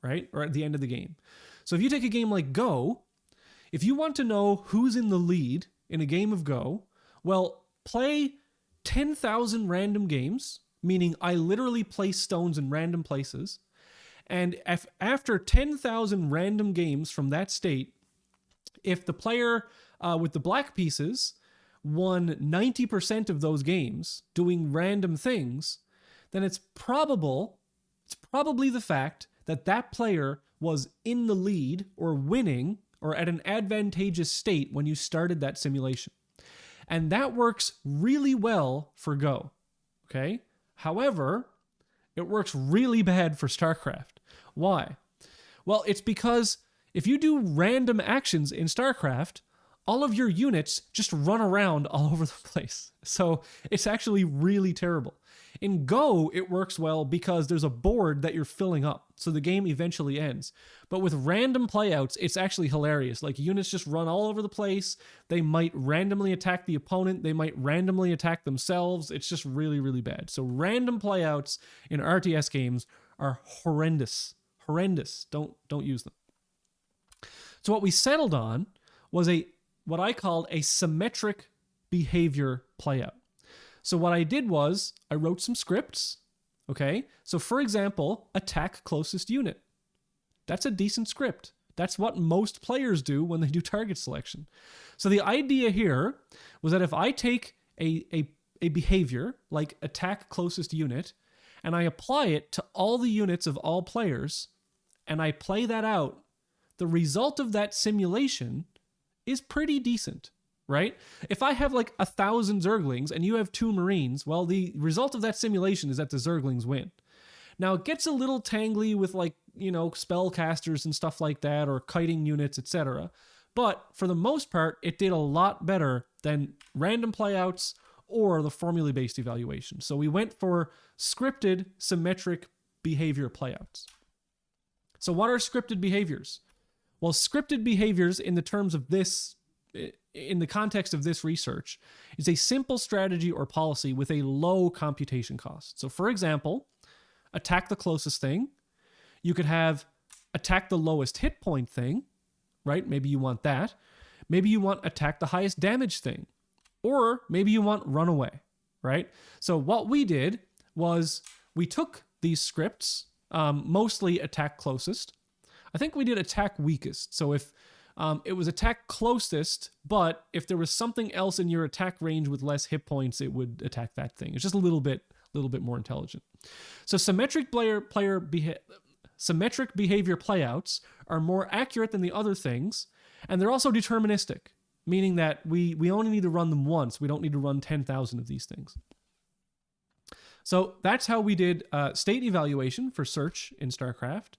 Speaker 1: right? Or at the end of the game. So if you take a game like Go, if you want to know who's in the lead in a game of Go, well, play 10,000 random games, meaning I literally place stones in random places. And after 10,000 random games from that state, if the player with the black pieces won 90% of those games doing random things, then it's probably the fact that that player was in the lead or winning or at an advantageous state when you started that simulation. And that works really well for Go, okay? However, it works really bad for StarCraft. Why? Well, it's because if you do random actions in StarCraft, all of your units just run around all over the place. So it's actually really terrible. In Go, it works well because there's a board that you're filling up, so the game eventually ends. But with random playouts, it's actually hilarious. Like, units just run all over the place. They might randomly attack the opponent. They might randomly attack themselves. It's just really, really bad. So random playouts in RTS games are horrendous. Horrendous. Don't use them. So what we settled on was what I called a symmetric behavior playout. So what I did was I wrote some scripts, okay? So for example, attack closest unit. That's a decent script. That's what most players do when they do target selection. So the idea here was that if I take a behavior like attack closest unit and I apply it to all the units of all players and I play that out, the result of that simulation is pretty decent, right? If I have like 1,000 Zerglings and you have 2 Marines, well, the result of that simulation is that the Zerglings win. Now, it gets a little tangly with like, spellcasters and stuff like that, or kiting units, etc. But for the most part, it did a lot better than random playouts or the formula-based evaluation. So we went for scripted symmetric behavior playouts. So what are scripted behaviors? Well, scripted behaviors in the context of this research is a simple strategy or policy with a low computation cost. So for example, attack the closest thing. You could have attack the lowest hit point thing, right? Maybe you want that. Maybe you want attack the highest damage thing. Or maybe you want run away, right? So what we did was we took these scripts, mostly attack closest. I think we did attack weakest. So if it was attack closest, but if there was something else in your attack range with less hit points, it would attack that thing. It's just a little bit more intelligent. So symmetric behavior playouts are more accurate than the other things, and they're also deterministic, meaning that we only need to run them once. We don't need to run 10,000 of these things. So that's how we did state evaluation for search in StarCraft.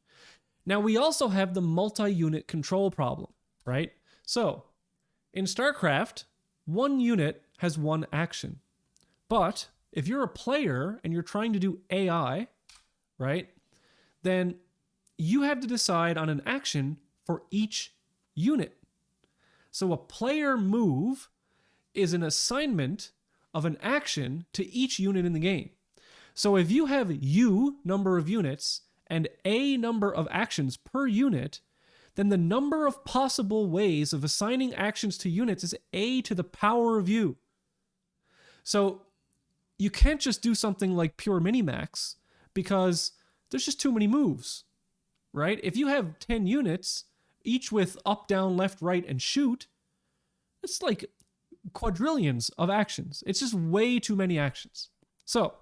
Speaker 1: Now we also have the multi-unit control problem, right? So in StarCraft, one unit has one action. But if you're a player and you're trying to do AI, right, then you have to decide on an action for each unit. So a player move is an assignment of an action to each unit in the game. So if you have U number of units and A number of actions per unit, then the number of possible ways of assigning actions to units is A to the power of U. So you can't just do something like pure minimax because there's just too many moves, right? If you have 10 units, each with up, down, left, right, and shoot, it's like quadrillions of actions. It's just way too many actions. So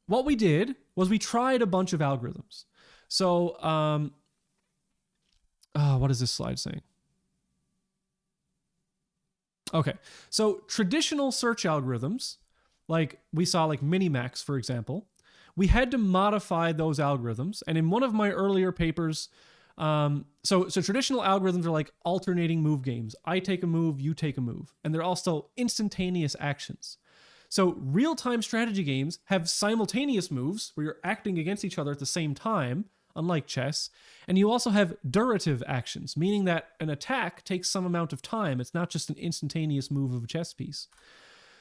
Speaker 1: what we did was we tried a bunch of algorithms. So what is this slide saying? Okay, so traditional search algorithms, like we saw like Minimax, for example, we had to modify those algorithms. And in one of my earlier papers, so traditional algorithms are like alternating move games. I take a move, you take a move. And they're also instantaneous actions. So real-time strategy games have simultaneous moves where you're acting against each other at the same time, unlike chess. And you also have durative actions, meaning that an attack takes some amount of time. It's not just an instantaneous move of a chess piece.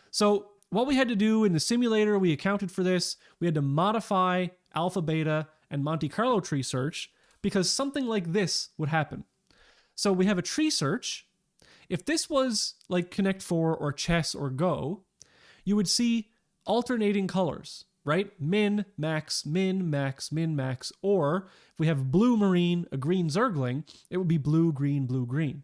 Speaker 1: So what we had to do in the simulator, we accounted for this. We had to modify alpha, beta, and Monte Carlo tree search because something like this would happen. So we have a tree search. If this was like Connect 4 or chess or Go, you would see alternating colors, right? Min, max, min, max, min, max. Or if we have blue marine, a green zergling, it would be blue, green, blue, green.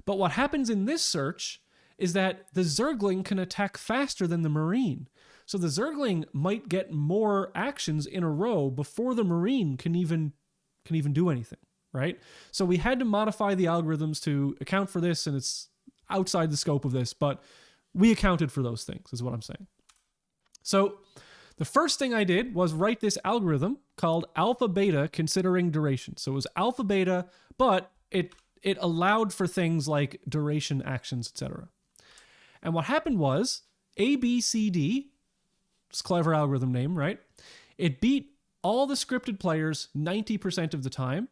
Speaker 1: But what happens in this search is that the zergling can attack faster than the marine. So the zergling might get more actions in a row before the marine can even do anything, right? So we had to modify the algorithms to account for this, and it's outside the scope of this, but we accounted for those things, is what I'm saying. So the first thing I did was write this algorithm called alpha beta considering duration. So it was alpha beta, but it allowed for things like duration actions, etc. And what happened was ABCD, it's a clever algorithm name, right? It beat all the scripted players 90% of the time.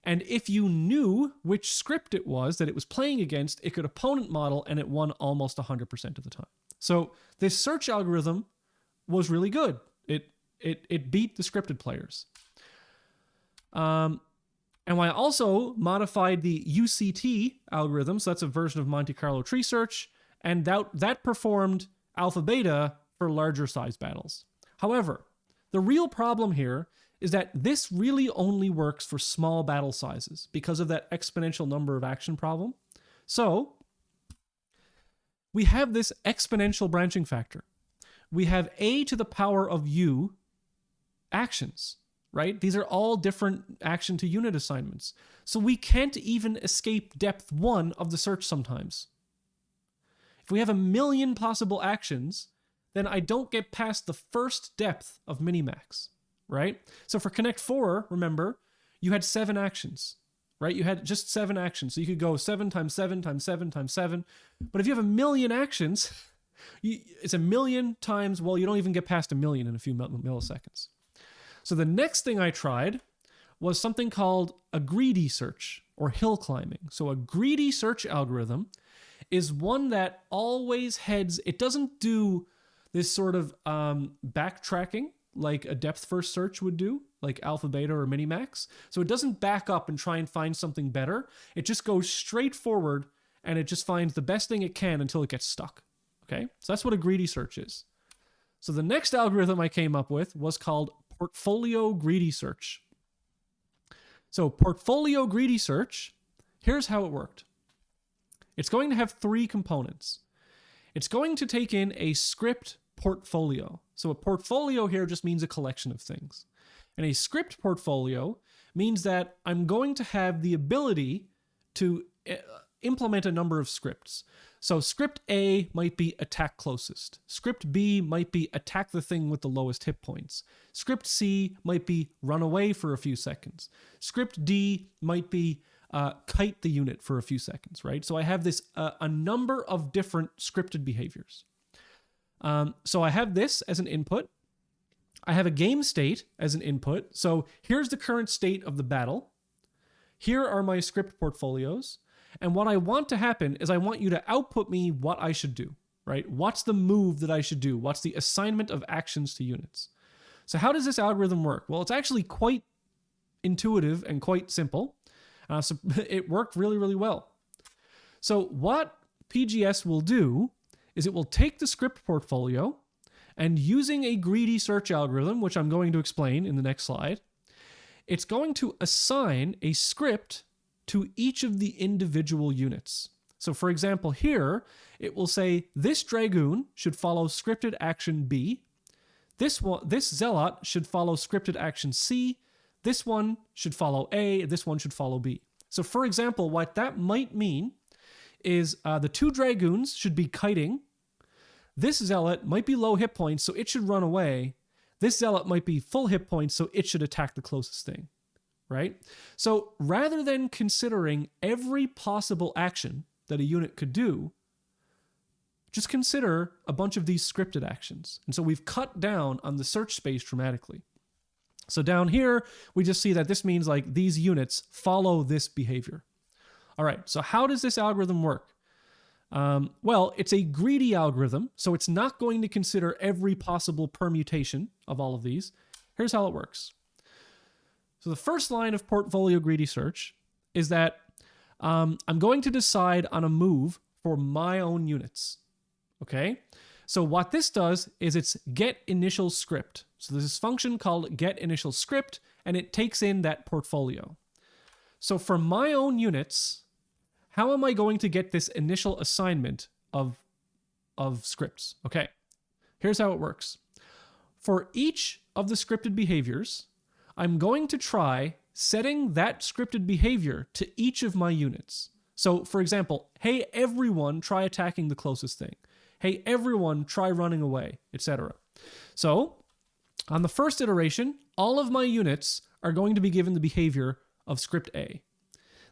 Speaker 1: And if you knew which script it was that it was playing against, it could opponent model and it won almost 100% of the time. So this search algorithm was really good. It beat the scripted players. And I also modified the UCT algorithm, so that's a version of Monte Carlo tree search, and that performed alpha beta for larger size battles. However, the real problem here is that this really only works for small battle sizes because of that exponential number of action problem. So we have this exponential branching factor. We have a to the power of u actions, right? These are all different action to unit assignments. So we can't even escape depth 1 of the search sometimes. If we have a million possible actions, then I don't get past the first depth of minimax, right? So for Connect 4, remember, you had 7 actions, right? You had just 7 actions. So you could go 7 times 7 times 7 times 7. But if you have a million actions, it's a million times, well, you don't even get past a million in a few milliseconds. So the next thing I tried was something called a greedy search or hill climbing. So a greedy search algorithm is one that always heads, it doesn't do this sort of backtracking like a depth first search would do, like alpha, beta, or minimax. So it doesn't back up and try and find something better. It just goes straight forward and it just finds the best thing it can until it gets stuck. Okay, so that's what a greedy search is. So the next algorithm I came up with was called portfolio greedy search. So portfolio greedy search, here's how it worked. It's going to have 3 components. It's going to take in a script portfolio. So a portfolio here just means a collection of things. And a script portfolio means that I'm going to have the ability to implement a number of scripts. So script A might be attack closest. Script B might be attack the thing with the lowest hit points. Script C might be run away for a few seconds. Script D might be kite the unit for a few seconds, right? So I have this a number of different scripted behaviors. So I have this as an input. I have a game state as an input. So here's the current state of the battle. Here are my script portfolios. And what I want to happen is I want you to output me what I should do, right? What's the move that I should do? What's the assignment of actions to units? So how does this algorithm work? Well, it's actually quite intuitive and quite simple. So it worked really, really well. So what PGS will do is it will take the script portfolio and using a greedy search algorithm, which I'm going to explain in the next slide, it's going to assign a script to each of the individual units. So for example, here, it will say this Dragoon should follow scripted action B. This Zealot should follow scripted action C. This one should follow A. This one should follow B. So for example, what that might mean is the 2 Dragoons should be kiting. This Zealot might be low hit points, so it should run away. This Zealot might be full hit points, so it should attack the closest thing. Right? So rather than considering every possible action that a unit could do, just consider a bunch of these scripted actions. And so we've cut down on the search space dramatically. So down here, we just see that this means like these units follow this behavior. All right, so how does this algorithm work? Well, it's a greedy algorithm, so it's not going to consider every possible permutation of all of these. Here's how it works. So the first line of portfolio greedy search is that I'm going to decide on a move for my own units. Okay? So what this does is it's get initial script. So there's this function called get initial script, and it takes in that portfolio. So for my own units, how am I going to get this initial assignment of scripts? Okay, here's how it works. For each of the scripted behaviors, I'm going to try setting that scripted behavior to each of my units. So for example, hey everyone, try attacking the closest thing. Hey everyone, try running away, etc. So on the first iteration, all of my units are going to be given the behavior of script A.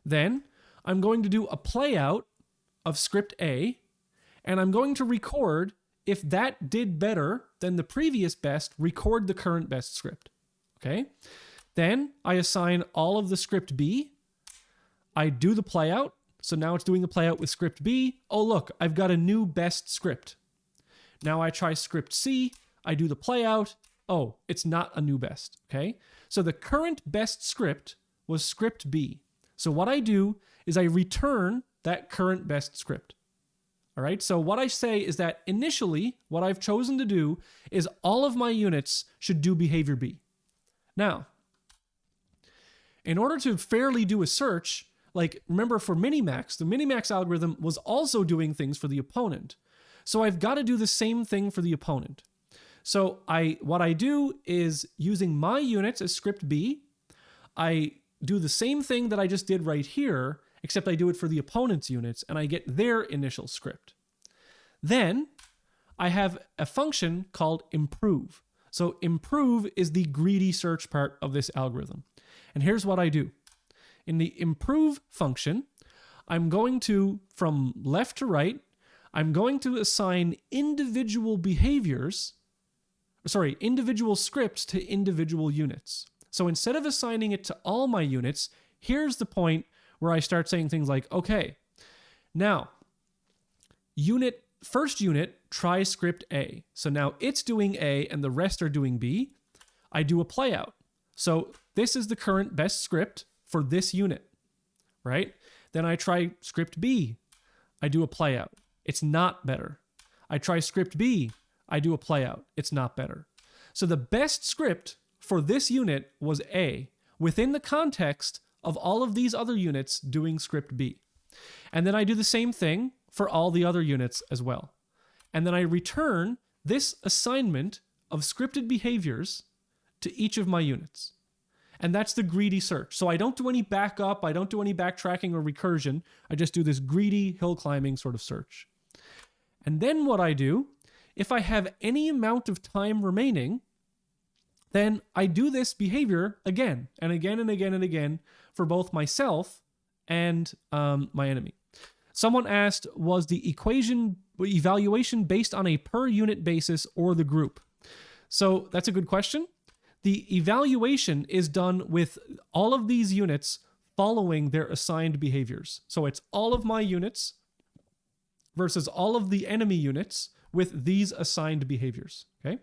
Speaker 1: Then I'm going to do a playout of script A, and I'm going to record if that did better than the previous best, record the current best script. Okay? Then I assign all of the script B. I do the playout. So now it's doing the playout with script B. Oh, look, I've got a new best script. Now I try script C. I do the playout. Oh, it's not a new best. Okay? So the current best script was script B. So what I do is I return that current best script. All right? So what I say is that initially, what I've chosen to do is all of my units should do behavior B. Now, in order to fairly do a search, like remember for minimax, the minimax algorithm was also doing things for the opponent. So I've got to do the same thing for the opponent. So what I do is using my units as script B, I do the same thing that I just did right here, except I do it for the opponent's units and I get their initial script. Then I have a function called improve. So improve is the greedy search part of this algorithm. And here's what I do. In the improve function, I'm going to, from left to right, I'm going to assign individual scripts to individual units. So instead of assigning it to all my units, here's the point where I start saying things like, okay, now, first unit, try script A. So now it's doing A and the rest are doing B. I do a playout. So this is the current best script for this unit, right? Then I try script B. I do a playout. It's not better. I try script B. I do a playout. It's not better. So the best script for this unit was A within the context of all of these other units doing script B. And then I do the same thing for all the other units as well. And then I return this assignment of scripted behaviors to each of my units. And that's the greedy search. So I don't do any backup, I don't do any backtracking or recursion. I just do this greedy hill climbing sort of search. And then what I do, if I have any amount of time remaining, then I do this behavior again and again and again and again for both myself and my enemy. Someone asked, was the evaluation based on a per unit basis or the group? So that's a good question. The evaluation is done with all of these units following their assigned behaviors. So it's all of my units versus all of the enemy units with these assigned behaviors, okay?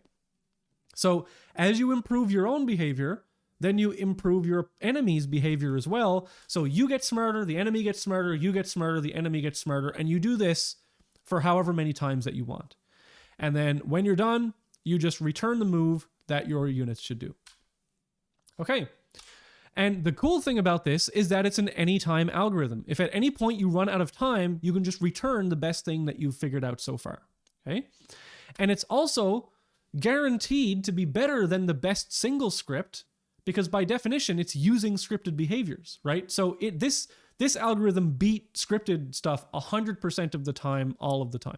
Speaker 1: So as you improve your own behavior, then you improve your enemy's behavior as well. So you get smarter, the enemy gets smarter, you get smarter, the enemy gets smarter, and you do this for however many times that you want. And then when you're done, you just return the move that your units should do. Okay. And the cool thing about this is that it's an anytime algorithm. If at any point you run out of time, you can just return the best thing that you've figured out so far. Okay. And it's also guaranteed to be better than the best single script because by definition, it's using scripted behaviors, right? So this algorithm beat scripted stuff 100% of the time, all of the time.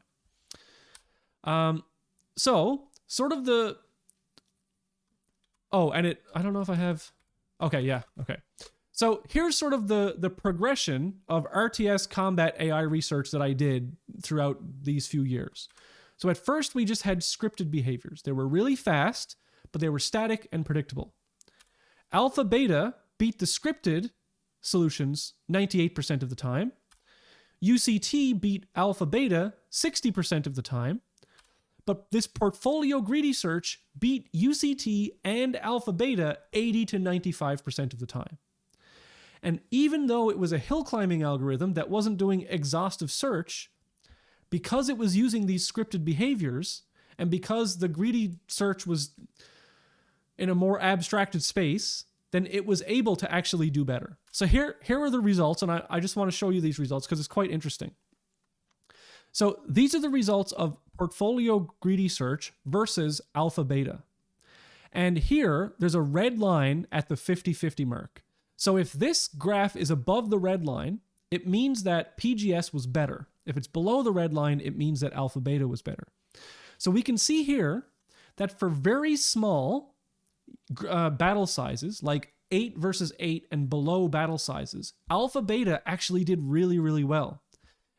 Speaker 1: So sort of the... Oh, and I don't know if I have... Okay, yeah, okay. So here's sort of the progression of RTS combat AI research that I did throughout these few years. So at first, we just had scripted behaviors. They were really fast, but they were static and predictable. Alpha Beta beat the scripted solutions 98% of the time. UCT beat Alpha Beta 60% of the time. But this portfolio greedy search beat UCT and Alpha Beta 80 to 95% of the time. And even though it was a hill climbing algorithm that wasn't doing exhaustive search, because it was using these scripted behaviors, and because the greedy search was in a more abstracted space, then it was able to actually do better. So here are the results, and I just want to show you these results because it's quite interesting. So these are the results of portfolio greedy search versus Alpha Beta. And here, there's a red line at the 50-50 mark. So if this graph is above the red line, it means that PGS was better. If it's below the red line, it means that Alpha Beta was better. So we can see here that for very small battle sizes, like 8 versus 8 and below battle sizes, Alpha Beta actually did really, really well.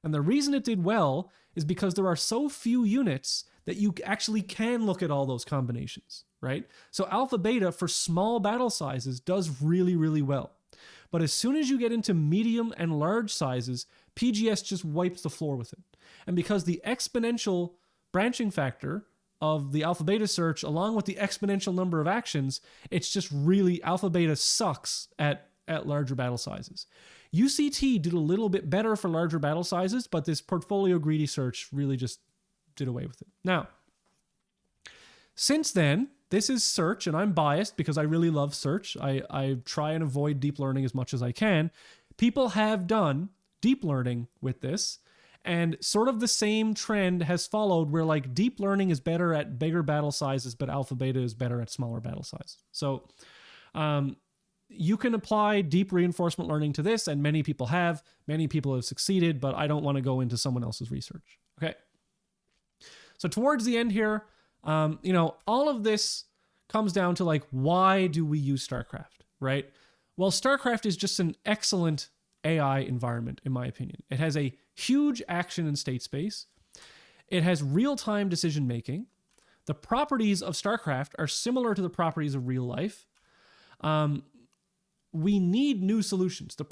Speaker 1: And the reason it did well is because there are so few units that you actually can look at all those combinations, right? So Alpha Beta for small battle sizes does really, really well. But as soon as you get into medium and large sizes, PGS just wipes the floor with it. And because the exponential branching factor of the Alpha Beta search, along with the exponential number of actions, it's just really, Alpha Beta sucks at larger battle sizes. UCT did a little bit better for larger battle sizes, but this portfolio greedy search really just did away with it. Now, since then, this is search, and I'm biased because I really love search. I try and avoid deep learning as much as I can. People have done deep learning with this, And sort of the same trend has followed where like deep learning is better at bigger battle sizes, but alpha beta is better at smaller battle sizes. So you can apply deep reinforcement learning to this, and many people have succeeded, but I don't want to go into someone else's research. Okay. So towards the end here, all of this comes down to like, why do we use Starcraft, right? Well, Starcraft is just an excellent AI environment, in my opinion. It has a huge action and state space. It has real-time decision-making. The properties of Starcraft are similar to the properties of real life. We need new solutions. The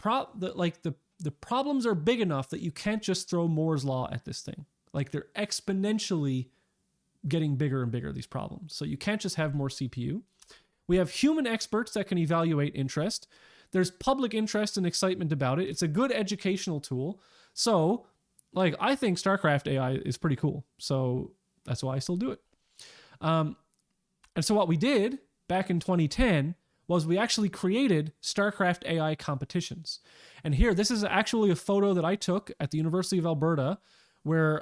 Speaker 1: problems are big enough that you can't just throw Moore's law at this thing. Like, they're exponentially getting bigger and bigger, these problems. So you can't just have more CPU. We have human experts that can evaluate interest. There's public interest and excitement about it. It's a good educational tool. So, like, I think Starcraft AI is pretty cool. So that's why I still do it. And so what we did back in 2010 was we actually created Starcraft AI competitions. And here, this is actually a photo that I took at the University of Alberta, where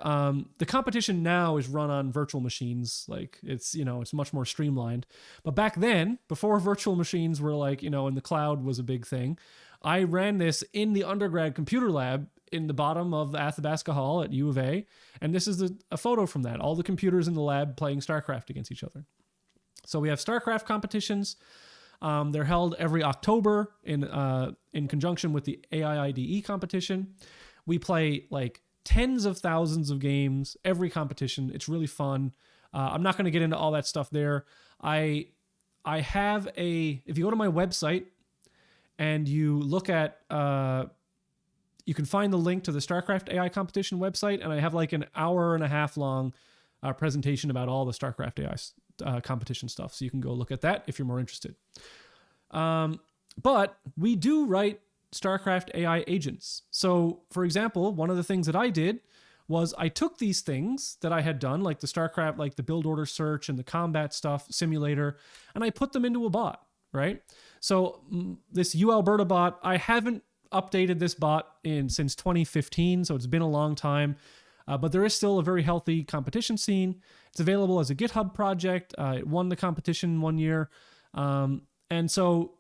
Speaker 1: the competition now is run on virtual machines. Like, it's much more streamlined. But back then, before virtual machines were like, in the cloud was a big thing, I ran this in the undergrad computer lab in the bottom of the Athabasca Hall at U of A. And this is a photo from that. All the computers in the lab playing StarCraft against each other. So we have StarCraft competitions. They're held every October in conjunction with the AI IDE competition. We play like tens of thousands of games every competition. It's really fun. I'm not going to get into all that stuff there. I have if you go to my website and you look at, you can find the link to the StarCraft AI competition website, and I have like an hour and a half long presentation about all the StarCraft AI competition stuff. So you can go look at that if you're more interested. But we do write StarCraft AI agents. So, for example, one of the things that I did was I took these things that I had done, like the StarCraft, like the build order search and the combat stuff simulator, and I put them into a bot, right? So this UAlberta bot, I haven't updated this bot since 2015, so it's been a long time, but there is still a very healthy competition scene. It's available as a GitHub project. It won the competition one year. And so,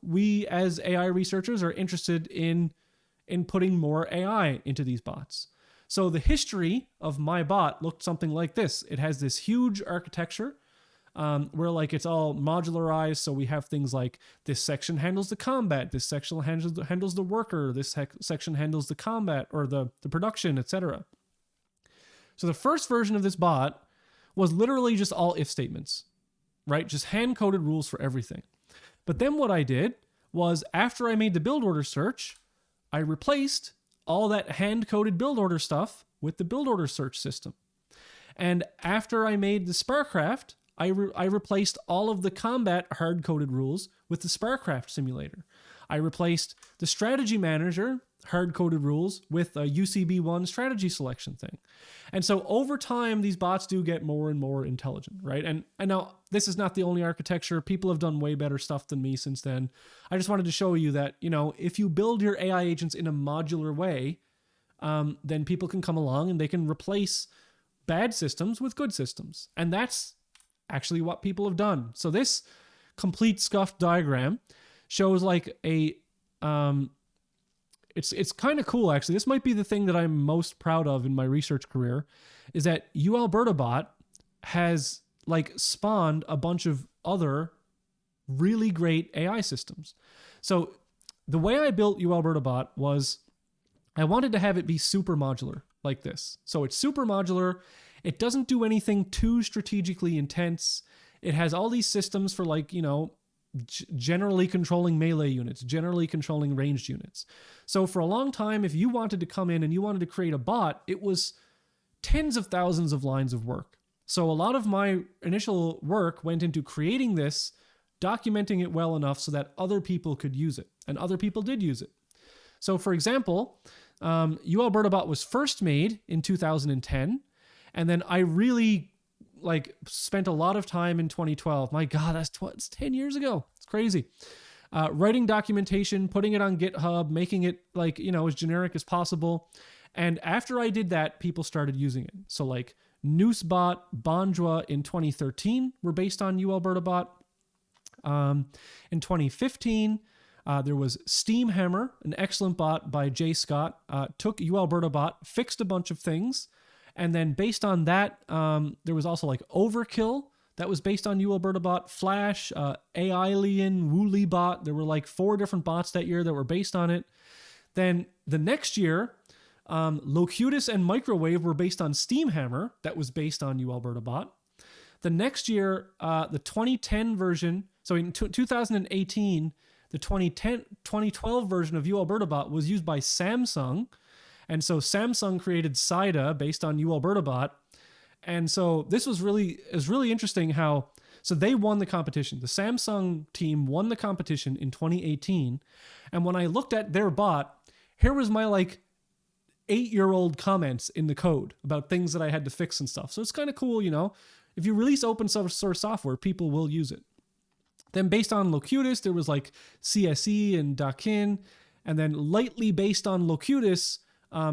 Speaker 1: we as AI researchers are interested in putting more AI into these bots. So the history of my bot looked something like this. It has this huge architecture where like it's all modularized. So we have things like this section handles the combat, this section handles the worker, this section handles the combat or the production, etc. So the first version of this bot was literally just all if statements, right? Just hand-coded rules for everything. But then what I did was, after I made the build order search, I replaced all that hand-coded build order stuff with the build order search system. And after I made the Starcraft, I replaced all of the combat hard-coded rules with the Starcraft simulator. I replaced the strategy manager hard-coded rules with a UCB1 strategy selection thing. And so over time, these bots do get more and more intelligent, right? And now this is not the only architecture. People have done way better stuff than me since then. I just wanted to show you that, if you build your AI agents in a modular way, then people can come along and they can replace bad systems with good systems. And that's actually what people have done. So this complete scuffed diagram shows like it's kind of cool, actually. This might be the thing that I'm most proud of in my research career, is that UAlberta bot has like spawned a bunch of other really great AI systems. So the way I built UAlberta bot was I wanted to have it be super modular like this. So it's super modular. It doesn't do anything too strategically intense. It has all these systems for like, generally controlling melee units, generally controlling ranged units. So for a long time, if you wanted to come in and you wanted to create a bot, it was tens of thousands of lines of work. So a lot of my initial work went into creating this, documenting it well enough so that other people could use it, and other people did use it. So for example, UAlberta bot was first made in 2010, and then I really spent a lot of time in 2012. My God, it's 10 years ago. It's crazy. Writing documentation, putting it on GitHub, making it as generic as possible. And after I did that, people started using it. So like NooseBot, Bonjwa in 2013 were based on UAlbertaBot. In 2015, there was Steamhammer, an excellent bot by Jay Scott, took UAlbertaBot, fixed a bunch of things, and then based on that, there was also like Overkill that was based on UAlbertaBot, Flash, AIlian, WoolyBot. There were like 4 different bots that year that were based on it. Then the next year, Locutus and Microwave were based on Steamhammer that was based on UAlbertaBot. The next year, the 2010 version, so in 2018, the 2012 version of UAlbertaBot was used by Samsung. And so Samsung created SIDA based on UAlbertaBot. And so this was really interesting how, so they won the competition. The Samsung team won the competition in 2018. And when I looked at their bot, here was my like 8-year-old comments in the code about things that I had to fix and stuff. So it's kind of cool, you know, if you release open source software, people will use it. Then based on Locutus, there was like CSE and Dakin. And then lightly based on Locutus,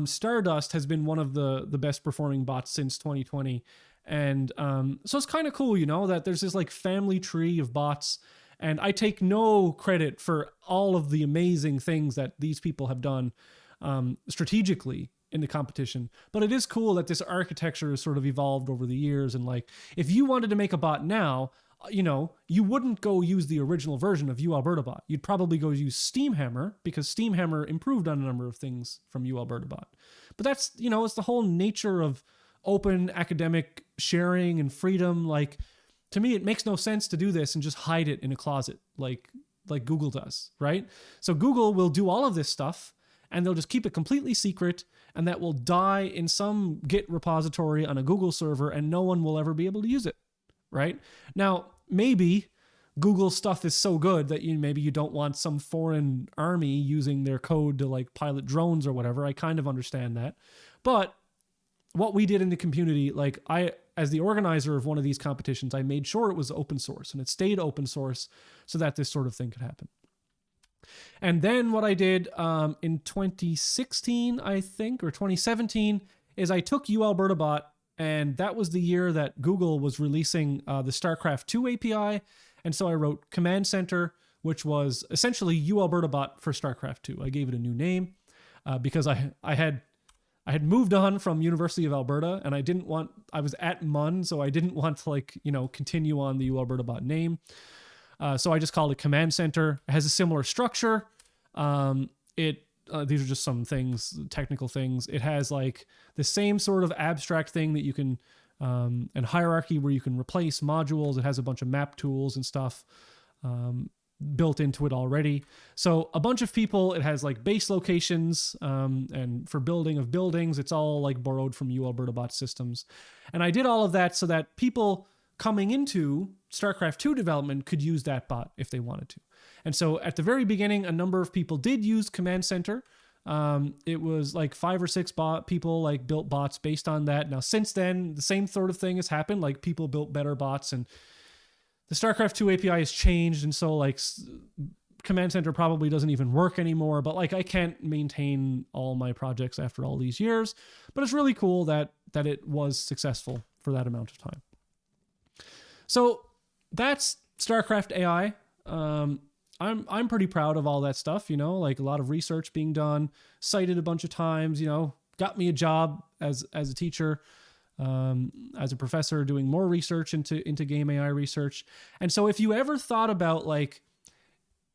Speaker 1: Stardust has been one of the best performing bots since 2020. And so it's kind of cool, you know, that there's this like family tree of bots. And I take no credit for all of the amazing things that these people have done strategically in the competition. But it is cool that this architecture has sort of evolved over the years. And like, if you wanted to make a bot now, you know, you wouldn't go use the original version of UAlbertaBot. You'd probably go use Steamhammer because Steamhammer improved on a number of things from UAlbertaBot. But that's, you know, it's the whole nature of open academic sharing and freedom. Like, to me, it makes no sense to do this and just hide it in a closet like Google does, right? So Google will do all of this stuff and they'll just keep it completely secret, and that will die in some Git repository on a Google server and no one will ever be able to use it, right? Now, maybe Google stuff is so good that maybe you don't want some foreign army using their code to like pilot drones or whatever. I kind of understand that. But what we did in the community, like as the organizer of one of these competitions, I made sure it was open source and it stayed open source so that this sort of thing could happen. And then what I did in 2016, I think, or 2017, is I took UAlbertaBot, and that was the year that Google was releasing the Starcraft 2 API. And so I wrote Command Center, which was essentially UAlbertaBot for Starcraft 2. I gave it a new name because I had moved on from University of Alberta, and I was at MUN, so I didn't want to like, you know, continue on the UAlbertaBot name. So I just called it Command Center. It has a similar structure. These are just some things, technical things. It has like the same sort of abstract thing that you can, and hierarchy where you can replace modules. It has a bunch of map tools and stuff built into it already. So a bunch of people, it has like base locations, and for building of buildings, it's all like borrowed from UAlbertaBot systems. And I did all of that so that people coming into StarCraft 2 development could use that bot if they wanted to. And so at the very beginning, a number of people did use Command Center. It was like 5 or 6 people like built bots based on that. Now, since then, the same sort of thing has happened. Like people built better bots, and the StarCraft 2 API has changed. And so like Command Center probably doesn't even work anymore, but like I can't maintain all my projects after all these years, but it's really cool that it was successful for that amount of time. So that's StarCraft AI. I'm pretty proud of all that stuff, you know, like a lot of research being done, cited a bunch of times, you know, got me a job as a teacher, as a professor, doing more research into game AI research. And so if you ever thought about like,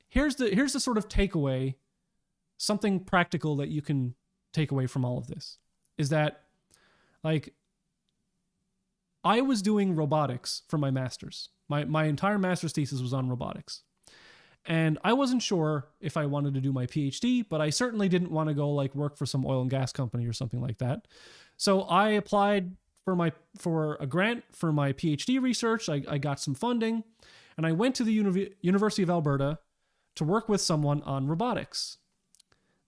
Speaker 1: here's the sort of takeaway, something practical that you can take away from all of this, is that like I was doing robotics for my master's. My entire master's thesis was on robotics. And I wasn't sure if I wanted to do my PhD, but I certainly didn't want to go like work for some oil and gas company or something like that. So I applied for a grant for my PhD research. I got some funding, and I went to the University of Alberta to work with someone on robotics.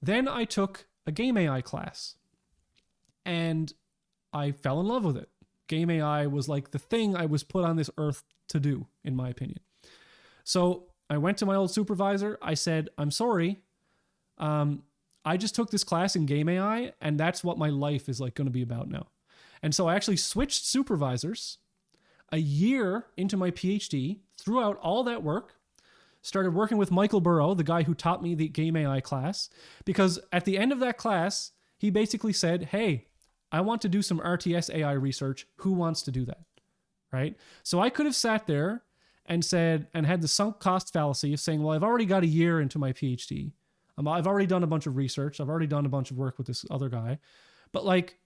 Speaker 1: Then I took a game AI class, and I fell in love with it. Game AI was like the thing I was put on this earth to do, in my opinion. So I went to my old supervisor. I said, I'm sorry. I just took this class in game AI, and that's what my life is like going to be about now. And so I actually switched supervisors a year into my PhD, threw out all that work, started working with Michael Burrow, the guy who taught me the game AI class, because at the end of that class, he basically said, hey, I want to do some RTS AI research. Who wants to do that? Right? So I could have sat there and said, and had the sunk cost fallacy of saying, well, I've already got a year into my PhD. I've already done a bunch of research. I've already done a bunch of work with this other guy. But like,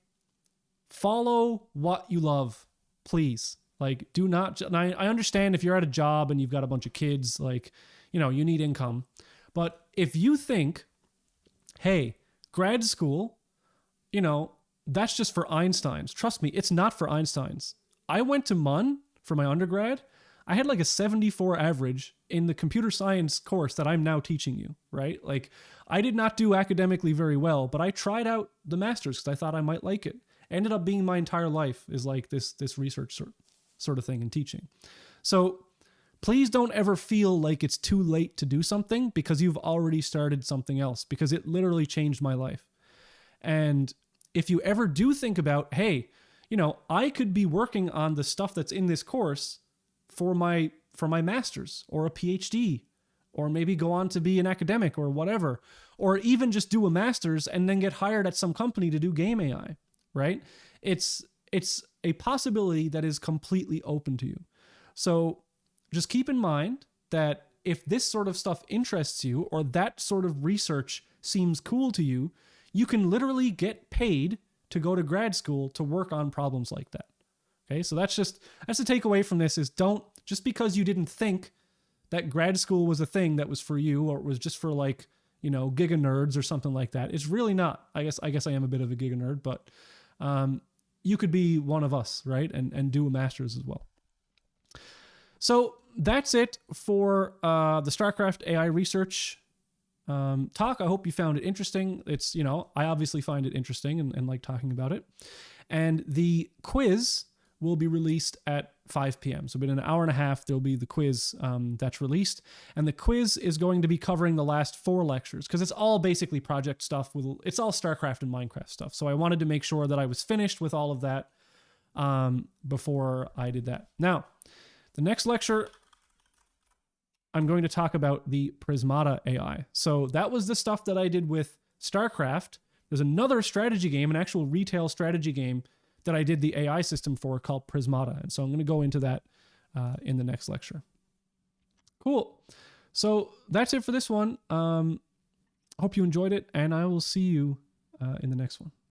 Speaker 1: follow what you love, please. Like, do not, and I understand if you're at a job and you've got a bunch of kids, like, you know, you need income. But if you think, hey, grad school, you know, that's just for Einsteins. Trust me, it's not for Einsteins. I went to MUN for my undergrad. I had like a 74 average in the computer science course that I'm now teaching you, right? Like, I did not do academically very well, but I tried out the master's because I thought I might like it. Ended up being my entire life is like this research sort of thing in teaching. So please don't ever feel like it's too late to do something because you've already started something else, because it literally changed my life. And if you ever do think about, hey, you know, I could be working on the stuff that's in this course for my master's or a PhD, or maybe go on to be an academic or whatever, or even just do a master's and then get hired at some company to do game AI, right? It's a possibility that is completely open to you. So just keep in mind that if this sort of stuff interests you, or that sort of research seems cool to you, you can literally get paid to go to grad school to work on problems like that. Okay, so that's the takeaway from this is don't, just because you didn't think that grad school was a thing that was for you, or it was just for like, you know, giga nerds or something like that. It's really not. I guess I am a bit of a giga nerd, but you could be one of us, right? And do a master's as well. So that's it for the Starcraft AI research talk. I hope you found it interesting. It's, you know, I obviously find it interesting and like talking about it. And the quiz will be released at 5 p.m. So in an hour and a half, there'll be the quiz that's released. And the quiz is going to be covering the last 4 lectures, because it's all basically project stuff. It's all StarCraft and Minecraft stuff. So I wanted to make sure that I was finished with all of that before I did that. Now, the next lecture, I'm going to talk about the Prismata AI. So that was the stuff that I did with StarCraft. There's another strategy game, an actual retail strategy game that I did the AI system for called Prismata. And so I'm going to go into that in the next lecture. Cool. So that's it for this one. Hope you enjoyed it, and I will see you in the next one.